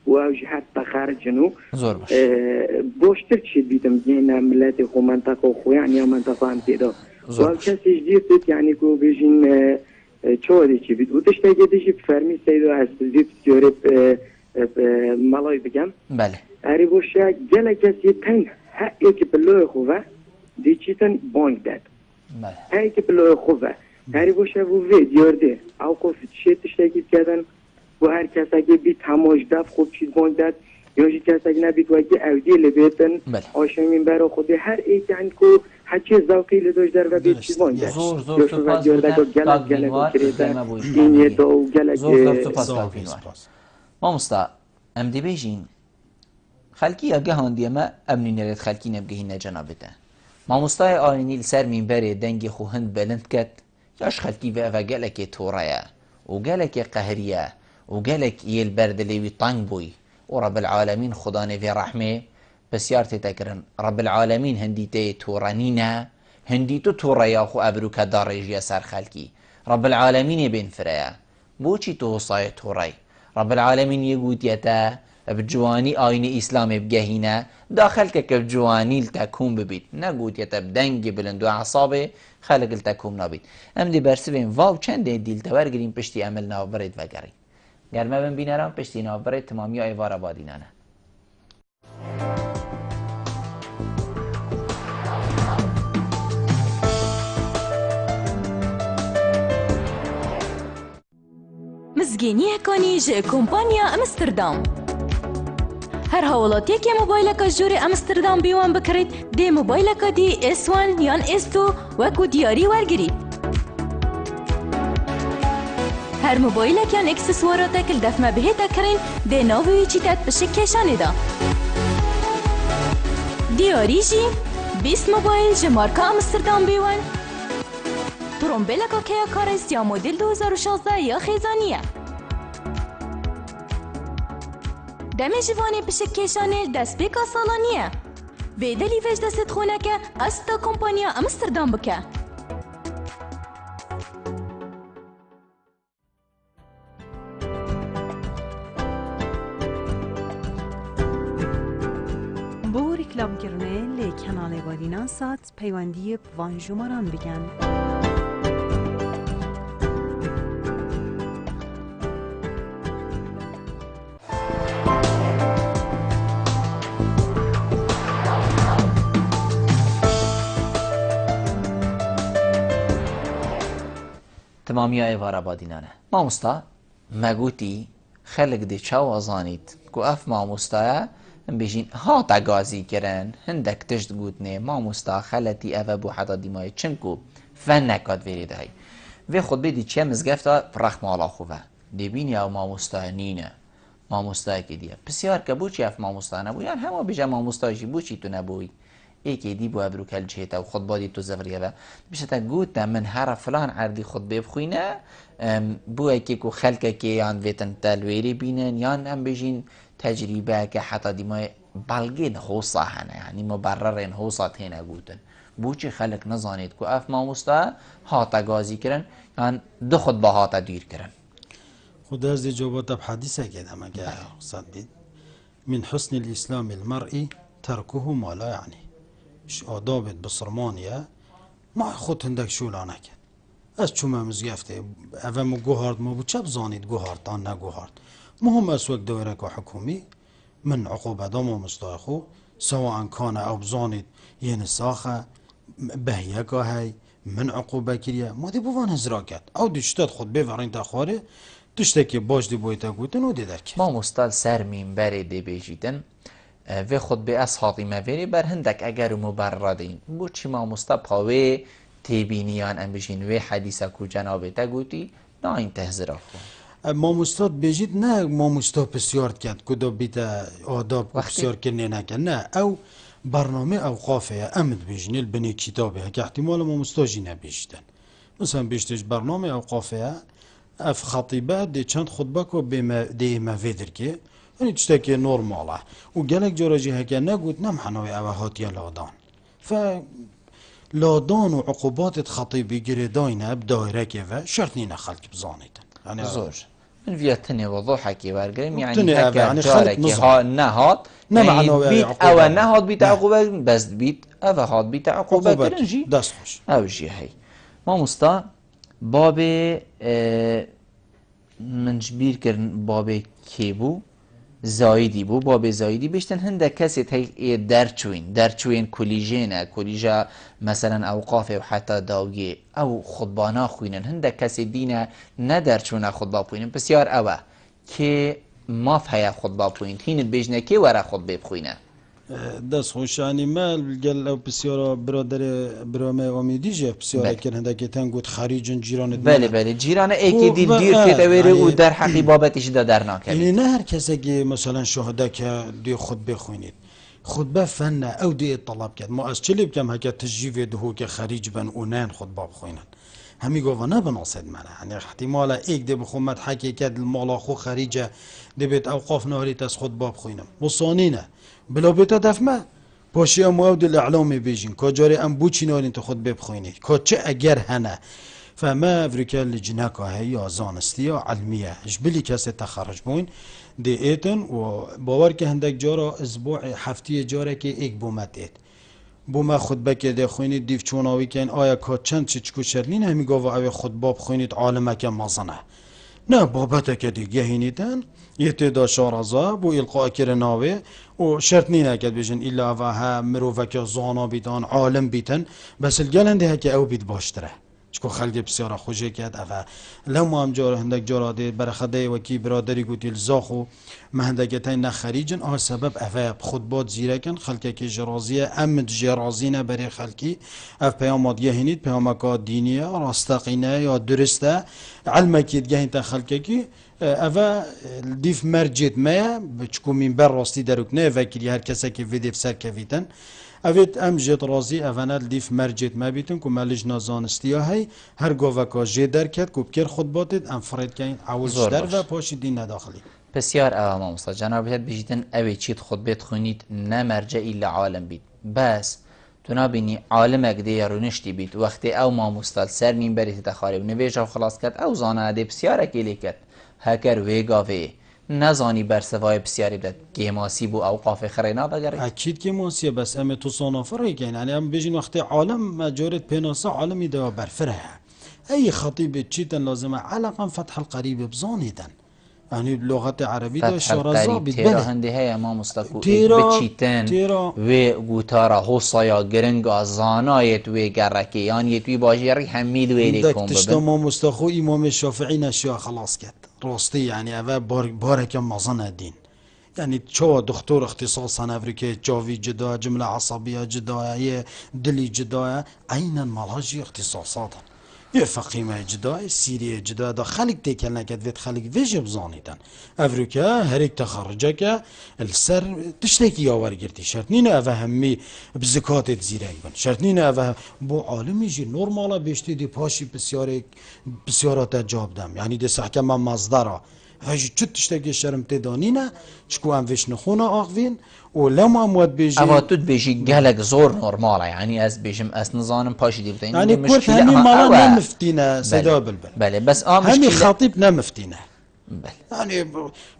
وأوجي حتى خارجنو زور باش بوشتر تشي بيتم جينا ملاتي خو منطقة خو يعني منطقة امتدا زور باش وكاسي جديد يعني كو بيجين چوری چی بید و تشتاگه دیشی فرمی سیدو از زید سیوری مالای بگم بله اری بوشه گله کسی تن ها ایکی بلوی خوبه دیچیتن بانگ داد بله ها ایکی بلوی خوبه اری بوشه و وی دیارده او کفت چی تشتاگه کردن و هر کساگه بید هماش دف خوب چیز بانگ داد یا جی کساگه نبید وگه اودی لبیتن بله. آشمین برا خوده هر ایکی هن که هرچی زوقی لدوش در و بید چیز بانگ داد زور سپاس بودن تاک وینوار دما بویش زور سپاس تاک وینوار ما مستا ام دی بیجین خلکی اگه هاندی ما امنی نرید خلکی نبگهی نجنابته ما مستای آینی لسر من بره دنگی خو هند بلند کت یاش خلکی و اوه گلک تورایا و گلک قهریه و گلک ایل بردلیوی طنگ بوی و رب العالمین خدا نوی رحمه بسیار تکرن رب العالمین هندی تی تورانینا هندی تو توریا خو ابرو که دارجی سر خلکی رب العالمین بین فریا بوچی تو صای توری رب العالمین یگوتیتا بجوانی آین اسلام بگهینا داخل که بجوانی لتکون ببید نگوتیتا بدنگ بلند و عصابه خلق لتکون نبید ام دی برسوین واو چند دیل تورگرین پشتی عمل ناورید وگرین گرمه بین بینرم پشتی ناورید تمامی ایوار آبادینانه مزگینی کنی جه کمپانیا امستردام هر حوالاتی که موبایل که جوری امستردام بیوان بکرید دی موبایل که دی S1 یان S2 وکو دیاری ورگرید هر موبایل که اکسسوارات کل دفمه بهی تکرین دی ناوی چیتت بشکشانه دا دیاری جی 20 موبایل جه مارکا امستردام بیوان ترومبیل که کیا کارست یا مدل 2016 یا خیزانیه دمی جوانی بشکشانه دست بیکا سالانیه ویدلی ویج دست خونه که استا کمپانیا امستردام بکه بو ریکلام کرنه لی کانال وادینا سات پیوندی وان جمران بگن تمامی ایوار آبادینانه ما مستا مگوتی خلق دی چاو ازانید کو اف ما مستایا بیجین ها تگازی کرن هندک تشت گوتنه ما مستا خلطی اوه بو حدا دیمای چنکو فن نکاد ویری دهی و خود بیدی چه مزگفتا فرخ مالا خوبه دی بینی او ما مستا نینه ما مستا که دیه بسیار که بوچی اف ما مستا نبوی یعنی همه بیجا ما مستایشی بوچی تو نبوی ایکی دی بو ابرو کل جهتا و خود بادی تو زفریه با بشتا گوتا من هر فلان عردی خود ببخوینه بو ایکی کو خلقه که یان ویتن تلویری بینن یان هم بجین تجربه که حتی دیمای بلگین حوصا هنه یعنی مبررین حوصا تینه گوتن بوچی خلق نزانید که اف ما مستا هاتا گازی کرن یان دو خود با هاتا دیر کرن خود از جوابات حدیثه که هم اگه صد بید من حسن الاسلام المرئی تركه ما لا يعني ش آدابت بصرمانية ما خود هندك شو لا نكد از چوما مزگفته اوه مو گوهارد ما بو چه بزانید گوهارد تان نگوهارد مهم از وقت دایره حکومی من عقوبه دام مستاخو سواء كان او بزانید یه نساخه بهیه که هی من عقوبه کریه ما دی بوان هزرا کرد او دیشتاد خود بفرین تخواره تشته که باش دی بویتا گوتن و دی درکه ما مستال سر منبر دی بیجیدن و خود به از حاطیمه ویری بر هندک اگر مبردین بو چی ما مستا پاوه تیبینیان ام بشین و حدیثه کو جنابه تا گوتی نه این تهزرا کن ما مستاد بیجید نه ما مستاد بسیار کرد کدا بیتا آداب بسیار کنه نکن نه او برنامه اوقافه امد بیجین البنی کتابه که احتمال ما مستاجی نبیجدن مثلا بیشتش برنامه اوقافه اف خطیبه دی چند خطبه که دی مفیدر که یعنی تشتكي نورماله وقالك جوراجي هكا نقول نمحنوي اوهات يا لادان ف لادان وعقوبات خطيبي جريداينه بدايره كيفا شرطني خلق بزانيتن يعني زوج من فيتني وضوحك يبرقم يعني هكا يعني جارك ها نهات بيت او نهات بيت عقوبه بس بيت اوهات بيت عقوبه ترنجي دست خوش او جي هي ما مستا باب من جبير كرن باب كيبو زایدی بو باب زایدی بیشتن هنده کسی تی درچوین کلیجینه کلیجا مثلا اوقاف و حتی داویه او خطبانا خوینن هنده کسی دینه نه درچونه خطبا خوینن بسیار اوه که ماف هیا خطبا خوین هین بیجنه که وره خطبه بخوینه دست خوشانی مال قال او بسیارا برادر برامه امیدیجه بسیارا که هنده که تنگود خارجن جیران بله جیران ایکی دیل دیر که تویره و در حقی بابتش دا در ناکرد یعنی نه هر کسی که مثلا شهده که دی خطبه خوینید خطبه فن او دی طلب کرد ما از چلی بکم هکه تجیو دهو که خارج بن اونن خطبه بخوینن همی گفت نه بناصد منه یعنی احتمالا ایک دی بخومت حکی کرد المالا خو خارجه دی بیت اوقاف نهاریت از خطبه بخوینم بصانینه بلا بیتا دفمه پاشی امواد الاعلام بیجین که جاری ام بوچی نارین تو خود ببخوینید که چه اگر هنه فما افریکا لجنه که هی آزانستی یا علمیه جبلی کسی تخرج بوین دی ایتن و باور که هندک جارا اسبوع هفتی جاره که ایک بومت اید بوما خطبه که دی خوینید دیف چوناوی که این آیا که چند چیچکو شرنین همی گوه اوی خطبه بخوینید عالمه که مازنه نه بابته که دیگه هینیدن يتدا شارزا بو إلقاء كرناوي وشرط نينا كد بيجن إلا وها مروفك زانا بيتان عالم بيتن بس الجلن ده هكي أو بيت باشتره شكو خلق بسيارة خوشي كد أفا لما هم جار هندك جارا دي برخده وكي برادري قوتي الزاخو ما هندك تين نخريجن آه سبب أفا بخطبات زيركن خلقه كي جرازية أمد جرازينا بري خلقي أف بيامات يهينيد بيامكا دينية راستقينة يا درسته علمك يتجهين خلقه كي اوه دیف مرجت ما بچکو من بر راستی دروکنه وکیلی هر کسی که ویدیف سر کویتن اوید ام جت رازی اوانه دیف مرجت ما بیتن که مالج نازانستی هی هر گوه که جه در کرد که بکر خود باتید ام فرید که این عوض در و پاشی دین نداخلی بسیار اوه ما مصطفى جنابیت بیجیدن اوی چید خود بیت خونید نه مرجعی لعالم بید بس تو نبینی عالمک دی رونشتی بید وقتی او ما مستل سر مین بریت تخاری و نویجا خلاص کرد او زانه دی بسیار اکیلی کرد هکر ویگاوی نزانی بر سوای بسیاری داد گیماسی بو اوقاف خرینا بگری اکید گیماسیه بس ام تو صنافره کن یعنی ام بجین وقتی عالم مجارت پیناسه عالمی دا برفره ای خطیب چیتن لازمه علقا فتح القریب بزانیدن یعنی لغت عربی دا شارزا بید تیرا هنده های امام مستقو بچیتن و گوتارا حوصایا گرنگا زانایت و گرکی یعنی توی باجیری همید ویلی کن ببین دکتشت امام مستقو امام شافعی نشیا خلاص کرد راستی یعنی اوه بارک مازن دین یعنی چه دکتر اختصاصا افریقای جاوی جدا جمله عصبیه جدا دلی جدا عینا مالهاجی اختصاصات یه فقیمه جدا سیریه جدا دا خلق تکل نکد وید خلق ویجه بزانیدن افریقا هر یک تخرجه که السر تشتکی یاور گرتی شرط نینه اوه همی بزکاتت زیرک بن شرط نینه اوه بو عالمی جی نورمالا بیشتی دی پاشی بسیارات جاب دم یعنی دی سحکم مصدره هجی چه تشتکی شرم تدانینه چکو هم ویش نخونه آقوین و لما امواد بیجی اما تو بیجی گلک زور نورماله یعنی از بیجم از نظانم پاشی دیبتا یعنی کورت همی مالا نمفتینه صدا بلبل بله بس همی خطیب نمفتینه يعني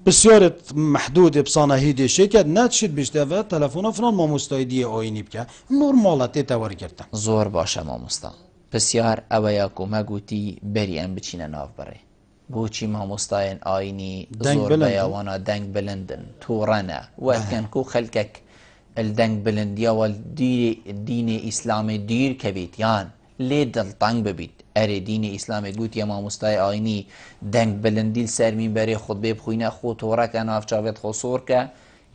بسیار محدود بصانه هیدی شکد نتشید بیشتر و تلفن فران ما مستعدی آینی بکن نرمالت تور کردن زۆر باشە مامۆستا پرسیار ئەوەیە کۆمەگوتی بەری ئەم بچینە ناوبەڕێ بۆچی مامۆستایان ئاینی زۆر بەیاوانە دەنگ بلندن تووڕەنە وەکەن و خەلکەک الدەنگ بلندیەوە دینی ئیسلامی دیر کەبیت یان لێ دڵتەنگ ببیت ئەرێ دینی ئیسلامی گوتیە مامۆستای ئاینی دەنگ بلندی سەرمین بەرێ خودبێ بخوینە خۆ تۆڕەکە ناوچاوێت خۆسۆرکە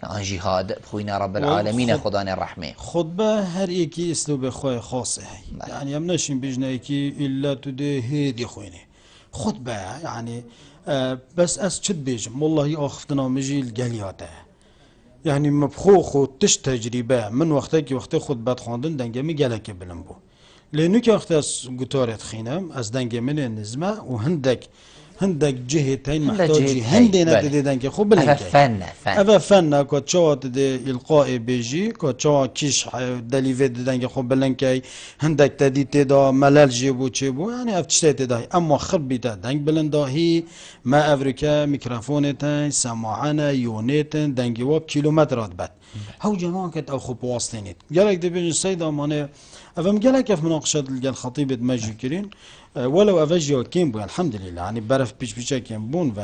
یان جیهاد بخوینە ڕەب العالەمینە خۆدانێ ڕەحمێ خودبە هەر یەکی ئسلوبێ خۆی خاصە هەی یعنی ئەم نەشین بژنەیەکی ئیلا تو دێ هێدی خوێنێ خودبە یعنی بەس ئەس چت بێژم وەڵڵاهی ئاخفتنا مژیل گەلیاتە یعنی مبخۆ خۆ تشت تەجریبە من وەختێکی وەختێ خودبەت خواندن دەنگەمی گەلێکی بلم بوو لێنووکە وەختە گوتارێت خینەم ئەس دەنگێ منێ نزمە و هەندێک جهێتین محتاجی هەندێ نەدێ دەنگێ خۆ بلێ ئەvە فەنە کۆ چاوات دێ ئیلقائێ بێژی کۆ چاوا کیش دەلیڤێ دەنگێ خۆ بلەنکەی هەندێک تەدی تێدا مەلەل ژێ بوو چێ بوو یعنی ئەف تشتێ تێداهی ئەمما خڕ بیتە دەنگ بلنداهی ما ئەڤریکە میکرۆفۆنێتن سەماعانە یۆنێتن دەنگی وە کیلومەترات بەت هەو جەماکەت ئەو خۆ بواستێنێت گەلێک دەبێژن سەیدامانێ ئەڤم گەلێک ئەف مناقشەت لەگەڵ خەتیبت مەژی کرین ولو ئەڤژیەوە کێم بوو الحەمدلله ینی بەرەف پیچ پیچەکێم بوون و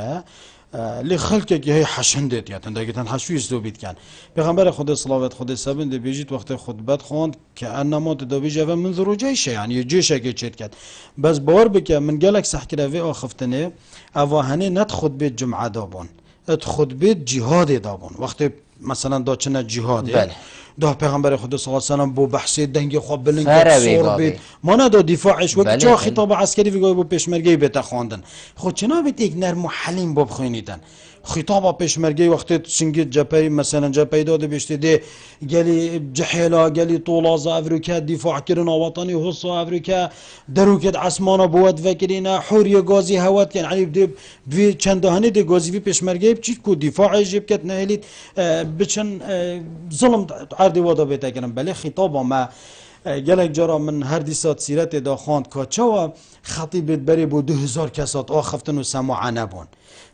لێ خەڵکێکی هەیە حەشندێت یاتن دەگەتەن حەشویست دۆ بیتکەن پێغەمبەر خودی سڵاوەت خودی سەبن دەبێژیت وەختێ خودبەت خواند کە ئەنەمات دەبێژە ئەڤە من زڕوجەیشە یعنی جێشێکی چێت کرد بەس باوەڕ بکە من گەلێک سەحکراوێ ئاخفتنێ ئەڤە هەنێ نەت خودبێت جمعەدا بوون ئەت خودبێت جیهادێدا بوون وەختێ مثلا داچنە جیهادێ دا پیغمبر خدا صلی الله علیه و سلم بو بحث دنگ خو بلند صور بید ما نه دا دفاعش و جا خطاب عسکری ویگای بو پیشمرگی بت خواندن خود چنا بیت یک نرم و حلیم بو بخوینیدن خطاب پیشمرگی وقتی سنگید جپی مثلا جپی داده بشته ده گلی جحیلا گلی طولاز افریقا دفاع کردن وطنی حصه افریقا دروکت عسمانا بود فکرینه حوری گازی هوات کن علی بی چند دهنی ده گازی بی پیشمرگی چی کو دفاع جیب کت نهلید بچن ظلم عرضی وادا بیت کنم بله خطاب ما گلک جارا من هر دیسات سیرت دا خواند که چوا خطیبت بری بو 2000 کسات آخفتن و سماع نبون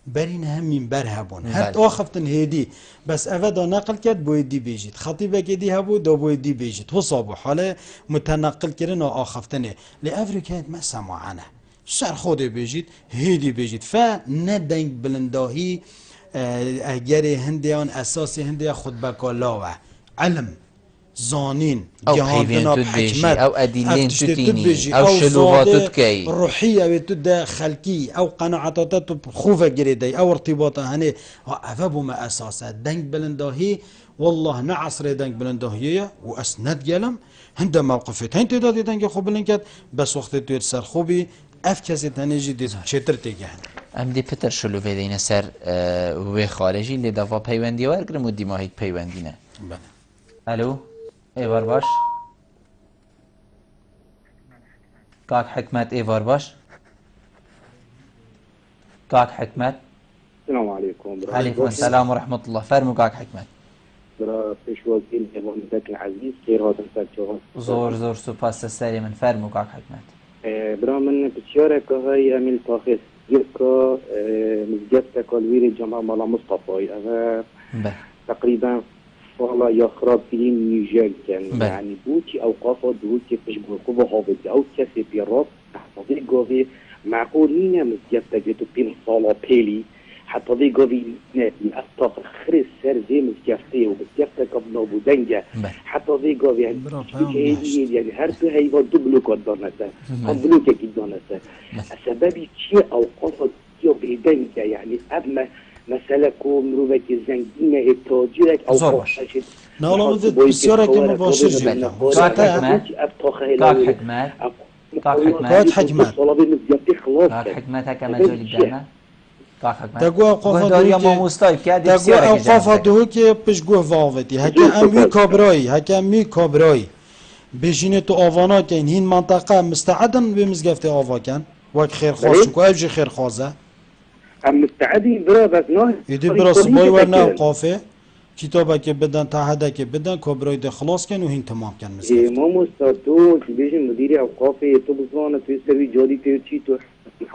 برین همین بر هبون هر آخفتن هدی بس اودا نقل کرد باید دی بیجید خطیبه که دی هبو دا باید دی بیجید حسابو حاله متنقل کردن آخفتنه لافریقا ما سماعنه سر خود بیجید هدی بیجید ندنگ بلنداهی اگر هندیان اساس هندیا خود بکالاوه علم زانين جهاندنا بحكمت او ادلين تديني او شلوغات تكي روحيه بتد خلقي او قناعات خوفه جريدي او ارتباطه هني افبو ما اساسا دنگ بلنداهي والله نعصر دنگ بلنداهيه واسند جلم هند موقفت هند تداد دنگ خو بلنكت بس وقت تير سر خوبي اف كسي تنجي دي چتر تيگهن ام دي پتر شلو ويدين سر و خارجي اللي دفا پيوندي ورگرم و ديماهيك پيوندينه الو ایوار باش کاک حکمت ایوار باش کاک حکمت السلام عليكم عليكم السلام ورحمة الله فرمو کاک حکمت برا پیشوازی والدك العزيز خير هذا الفرجان زور سپاس سری من فرمو کاک حکمت برا من بسیاره که های امیل تاخص که مزجفت کالویر جمع مالا مصطفى تقريبا والله يا خراب فيلم نيجر كان يعني بوتي اوقافه دوتي فيش بوقوبه هابط او كسي بيرات حتى قوي معقولين مزجفتك تبين صاله بيلي حتى دي قوي افتخر خرس سر زي مزجفتي ومزجفتك ابن ابو دنجه حتى دي قوي يعني هر تو هيبه دبلو قدرنته قبلو كي دونته السبب شيء اوقافه يو بيدنجه يعني اما مثلا مروبك الزنجينة التاجرك أو فحشت لا لا بسيارة كما باشر جدا كاك حكمات كاك حكمات كاك حكمات هكا مجال الجنة كاك حكمات تقوى أوقافة دوكي بش قوه فاوتي هكا أمي كابراي بيجيني تو آوانا كين هين منطقة مستعدا بمزقفت آوا كان وك خير خاص شكو أبجي خير خاصة مستعدين برا بس نه يدي برا صباي ورنا قافه كتابه که بدن تعهده که بدن کبرای ده خلاص کن و هین تمام کن مثلا ما مستعدو بیشتر مدیر اوقاف تو بزنه تو سری جاری تو چی تو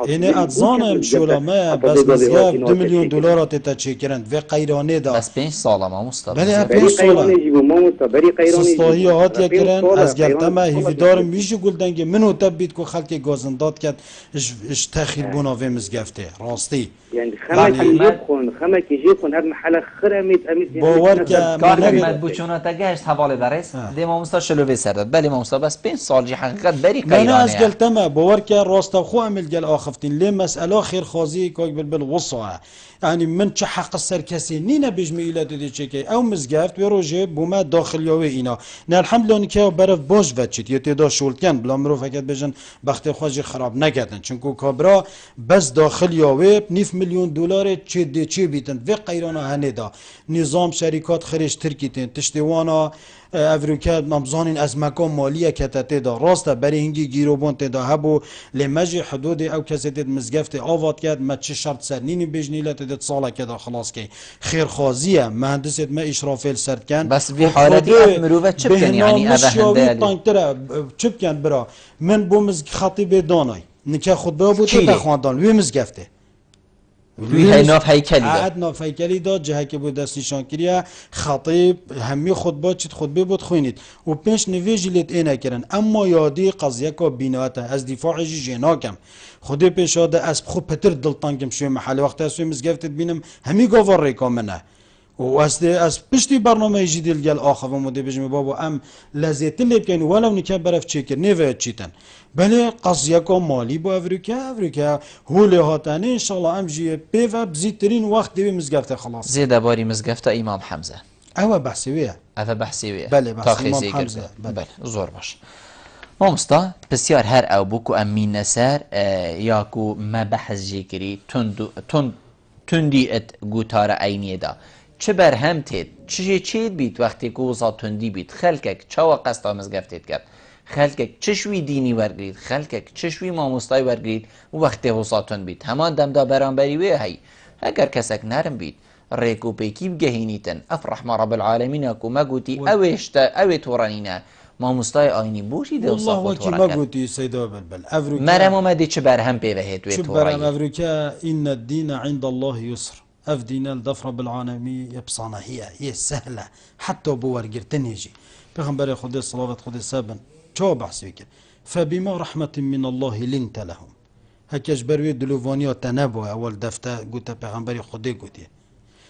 اینه ادزانم شولامه بس مزگف 2 میلیون دلار تا چیکرند و قیرانه دا بس 5 سال ما مستر بله 5 سال سستاهی هات یکرن از گلتما هیویدار میشه گلدنگ منو تبید کو خلک گازنداد کرد اش تاخیر بونا و مزگفته راستی يعني خما كيجيكون هاد محل خرمت اميس باور که کار بوچونا تا گشت حواله درس دی ما مستر شلوی سرداد بله ما مستر بس 5 سال جی حقیقت بری قیرانه من از گلتما باور که راست خو عمل گل آخفتین لی مسئله خیر خازی که بل وصعه يعني من چه حق السركسي نينا بيجمي إلى دي تشيكي أو مزقافت بروجي بوما داخل يوي إينا نا الحمد لله نكاو برف باش فتشت يتدا شولت كان بلا مروف اكاد بيجن بخت خواجي خراب نكدن چونكو كابرا بس داخل يوي 9 مليون دولار چه دي چه بيتن في قيرانا هندا نظام شركات خريج تركيتين تشتوانا افریقا نمزانین از مکان مالیه که تدا راست برای هنگی گیروبان تدا هبو لمجی حدود او کسی تد مزگفت آوات کرد ما چه شرط سر نینی بجنیله تد ساله که دا خلاص کی خیرخوازیه مهندست ما اشرافیل سرد کن بس في حالتی مروفه چه بکن یعنی اوه هنده چه بکن برا من بو خطیب دانای نکه خود بود تا خواندان وی مزگفته وی های ناف هیکلی دا عاد ناف هیکلی دا جهه که بود دست نشان کریه خطیب همی خطبه چید خطبه بود خوینید و پیش نویجی لیت اینه کرن اما یادی قضیه که بیناته از دفاع جناکم خودی پیش آده از خود پتر دلتانگم شوی محل وقت از سوی مزگفتت بینم همی گاور ریکا منه و از پشتی برنامه جدیل گل آخر و مده بجمه بابا ام لذیتی لیبکن ولو نکه برف چیکر نیوید چیتن بله قضیه که مالی با افریقا هولی هاتنه انشالله ام جیه پیوه بزیترین وقت دیوی مزگفته خلاص زیده باری مزگفته امام حمزه اوه بحثیویه بله بحث امام حمزه بله زور باش مامستا بسیار هر او بوکو امین نسر یا کو ما بحث جی کری تندی ات گوتار اینیه دا چه برهم تید چید بیت وقتی که وزا تندی بیت خلکک چه وقستا مزگفتید کرد خلکک چشوی دینی ورگرید خلکک چشوی ماموستای ورگرید و وقتی وزا تند بیت همان دم دا برانبری وی هی اگر کسک نرم بیت ریکو پیکی بگهینیتن افرح ما رب العالمین اکو مگوتی اوی تورانینه ماموستای آینی بوشی ده والله وکی مگوتی سیدا بلبل مرم آمدی چه برهم پیوهید وی تورایی چه برهم افریقا این الدین عند الله یسر اف دين الدفر بالعالمي يبصانا هي سهلة حتى بورقرتن يجي بيغنبري خدي الصلاة خدي السابن شو بحسيك فبما رحمة من الله لنت لهم هكاش بروي دلوفانيا تنبو اول دفتا قلت بيغنبري خدي قلت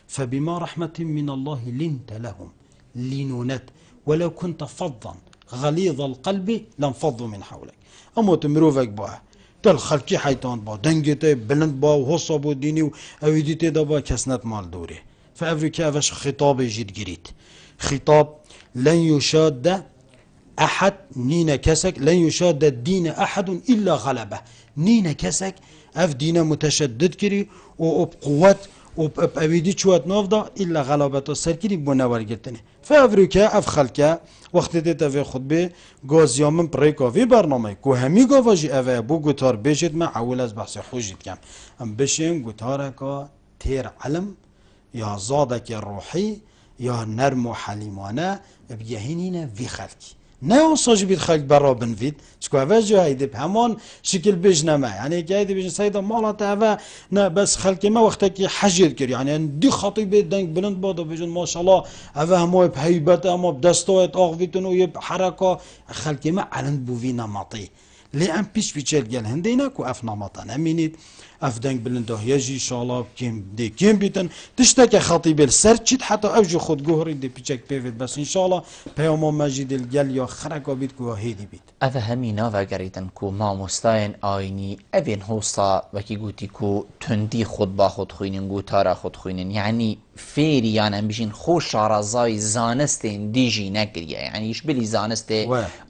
فبما رحمة من الله لنت لهم لينونت ولو كنت فظا غليظ القلب لانفضوا من حولك اما تمروفك بها دل خلقی حیطان با دنگته بلند با و حصاب و دینی و اویدیته دا با کسنت مال دوره فافریقا اوش خطاب جید گرید خطاب لن يشاد احد نين كسك لن يشاد الدين احد الا غلبه نين كسك اف دين متشدد كري وبقوة وبأبيدي شوات نافدا الا غلبته سركري بنور گرتنه فافریقا اف خلقه وقتی دیتا وی خطبه گازیامن پریکا وی برنامه که همی گاواجی اوه بو گوتار بیشید من اول از بحث خوشید کم ام بشیم گوتاره که تیر علم یا زادک روحی یا نرم و حلیمانه بگهینینه وی خلقی نه اون ساجی بید خلق برا بنوید چکو اوه جو هایده همان شکل بجنمه یعنی که هایده بجن سایده مالات اوه نه بس خلقی ما وقتا که حجید کر یعنی دی خطیبه دنگ بلند بادا بجن ماشالله اوه همه بحیبت اما بدستایت آغویتن و یه حرکا خلقی ما علند بووی نماطی لی ام پیش بیچل گل هندینا که اف نماطا نمینید اف دنگ بلنده یجی شالا کم بیتن تشتک خطیب سر چید حتی اوج خود گوهری دی پیچک پیوید بس انشالله پیام مجید الگل یا خرکا بیت که هیدی بیت اوه همینا و گریتن که ما مستاین آینی اوین حوصا وکی گوتی که تندی خود با خود خوینن گوتارا خود خوینن یعنی فیری یعنی بیشین خوش رازای زانستین دیجی نکریه یعنی ایش بلی زانست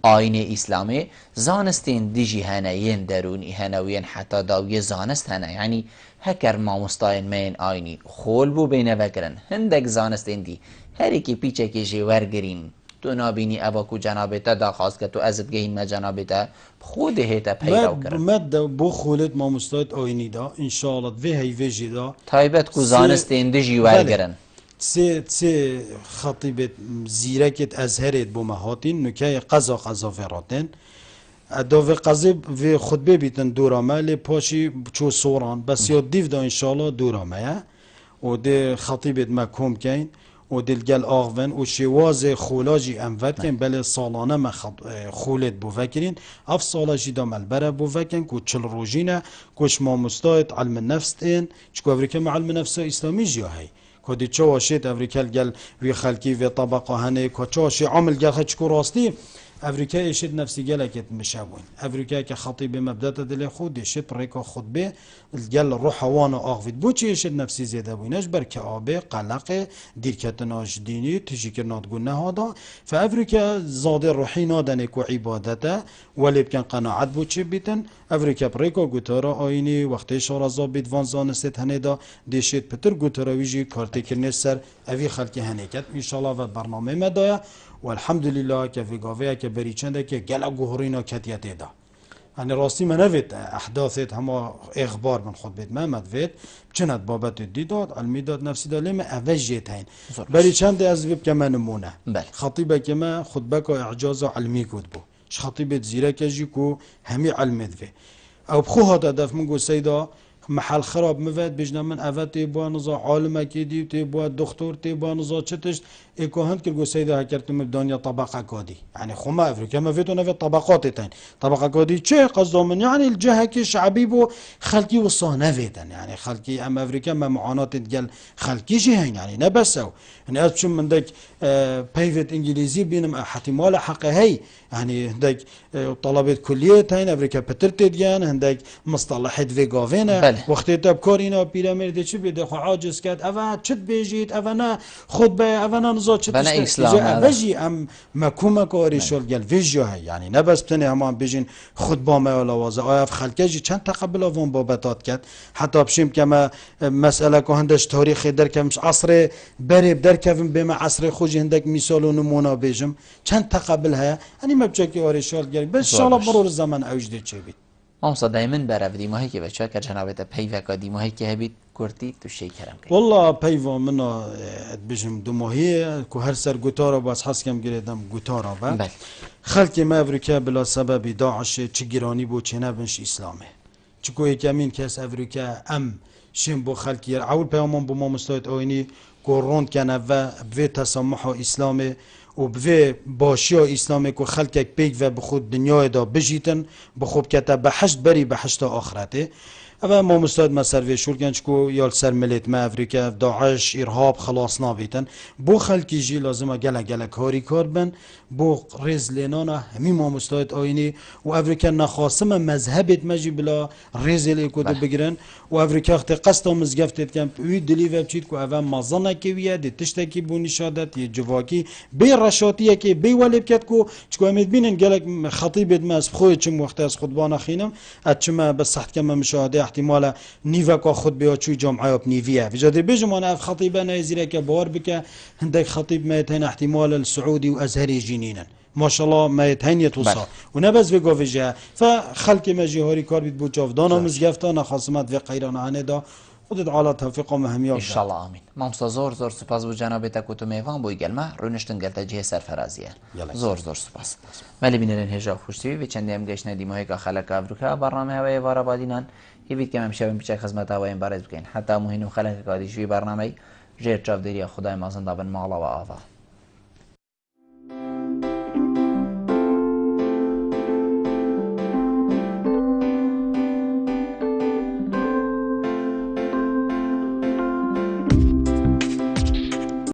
آین اسلامی زانستین دیجی هنوین درونی هنوین حتی داوی زانست هنه یعنی هکر ما مستاین مین آینی خول بو بینه وکرن هندک زانستین دی هر کی پیچه کشی ورگرین تو نابینی اوکو جنابتا دا خواست که تو ازت گهین ما جنابتا خود هیتا پیراو کرن مد بو خولت ما مستاید آینی دا انشاءالله وی هی ویجی دا تایبت کو زانستین دیجی ورگرن سه خطیبت زیرکت ازهرت بو مهاتین نکه قضا فراتن دو قضیب و خطبه بیتن دورامه لی پاشی چو سوران بس یا دیو دا انشالله دورامه و ده خطیبت مکوم کن و دلگل آغون و شواز خولاجی امود کن بله سالانه ما خولت بو فکرین اف سالاجی دام البره بو فکن که چل روژینه کش ما مستایت علم النفس این چکو افریکا مع علم نفس اسلامی جا هی که دی چه واشید افریکا گل وی خلکی و طبقه هنه که چه واشی عمل گل خد چکو راستی افریقا ایشید نفسی گله که مشابون افریقا که خطیب مبدأ دل خود ایشید پریکا خطبه الجل روح وان آخفید بوچی ایشید نفسی زیاده بوینش بر که آبه قلق دیرکتناش دینی تجیکر نادگون نهادا فافریقا زاده روحی نادنه کو عبادته ولی بکن قناعت بوچی بیتن افریقا پریکا گوتارا آینی وقتی شارزا بیت وان زانست هنیدا دیشید پتر گوتارا ویجی کارتی کرنه سر اوی خلکی هنیکت انشالله و برنامه مدایا والحمد لله که ویگاوه که بری چنده که گل گوهرینا کتیته دا یعنی راستی من نوید احداثت هما اخبار من خود بید محمد وید چند بابت دیداد علمی داد نفسی داد لیم اوجیت هین بری چنده از ویب که من نمونه خطیبه که من خطبه که اعجاز علمی کود بو خطیبت زیره که جی که همی علمت وی او بخوها دادف من گو سیدا محل خراب مفاد بجنا من أفاد تبوا نزا عالم كدي تبوا دكتور تبوا نزا تشتش إيكوهند كرجو سيدا هكرتم بدنيا طبقة كادي يعني خما أفريقيا ما فيتونا في طبقات تاني طبقة كادي شيء قصده من يعني الجهة كشعبي بو خلقي وصانة فيتن يعني خلقي أما أفريقيا ما معاناة تقال خلقي جهين يعني نبسوا يعني أسبشم من دك بيفت إنجليزي بينما احتمال حق هي يعني هندك طلبة كلية هين أفريقيا بترتديان هندك مصطلحات فيجافينا وقتی تب کارینا پیرامید چی بیده خو عاجز کرد اول چت بیجید اول نه خود به اول نه نزاد چت اسلام اوجی ام مکوم کاری شل گل ویژه هی یعنی نه بس تنه همان بیجین خود با ما لوازه آیا خلکجی چند تقبل اون بابتات کرد حتی بشیم که ما مسئله که هندش تاریخ در کمش عصر بری در کفم به ما عصر خوش هندک مثال و نمونه بیجم چند تقبل ها یعنی مبچکی آری شل گل بس شالا مرور زمان اوجده چی بید مامسا دائما برای دیماهی که بچه که جنابت پیوکا دیماهی که هبید کرتی تو شی کرم کرد والله پیوا منا بجم دماهی که هر سر گوتارا باز حس کم گردم گوتارا و خلک ما افریقا بلا سبب داعش چه گرانی بو چه نبنش اسلامه چکوی کمین کس افریقا ام شیم بو خلکی اول پیامان بو ما مستعد آینی قرون کنه و به تسامح اسلامه و به باشی اسلامی که خلک پیک و بخود دنیای دا بجیتن بخوب کتا به حشت بری به حشت آخرته اما ما مستعد ما سروی شور کنچ کو یال سر ملیت ما افریقا داعش ارهاب خلاص نابیتن بو خلکی جی لازمه گله کاری کار بن بو ریز لینانا همی ما مستعد آینی و افریقا نخواستم مذهبت مجی بلا ریز لیکود بگیرن و افریقا اخت قصد و مزگفتت کم وی دلی و بچید که اول مازنه که ویه دی تشتکی بونی شادت یه جواکی بی رشاتیه که بی ولی بکت کو چکو امید بینن گلک خطیبت ما از بخوی چم وقت از خطبان خینم اتشما بس صحت کم مشاهده احتمال نیوه که خود بیا چوی جمعه نیویه وجاده بجم انا اف خطیبه نایزیره که بار بکه هندک خطیب میتین احتمال السعودی و ازهری جنینن ما شاء الله ما يتهين يتوصل ونبز في قوفجها فخلك ما جهوري كار بيت بوجافدانا مزجفتانا خاصمات في قيران عندا خودت على توفيق مهميات ان شاء الله امين مامستا زور سپاس بو جنابت کو تو میوان بو گلمه رونشتن گلتا جه سرفرازیه زور سپاس ملی بینرن هجا خوشتی و چندی هم گشت ندیمه که خلق افریقا برنامه هوای وارا بادینان یبید که امشب پیچ خدمت هوای بارز بکن حتی مهینو خلق قادیشوی برنامه جیر چاودری خدای مازن دابن مالا و آوا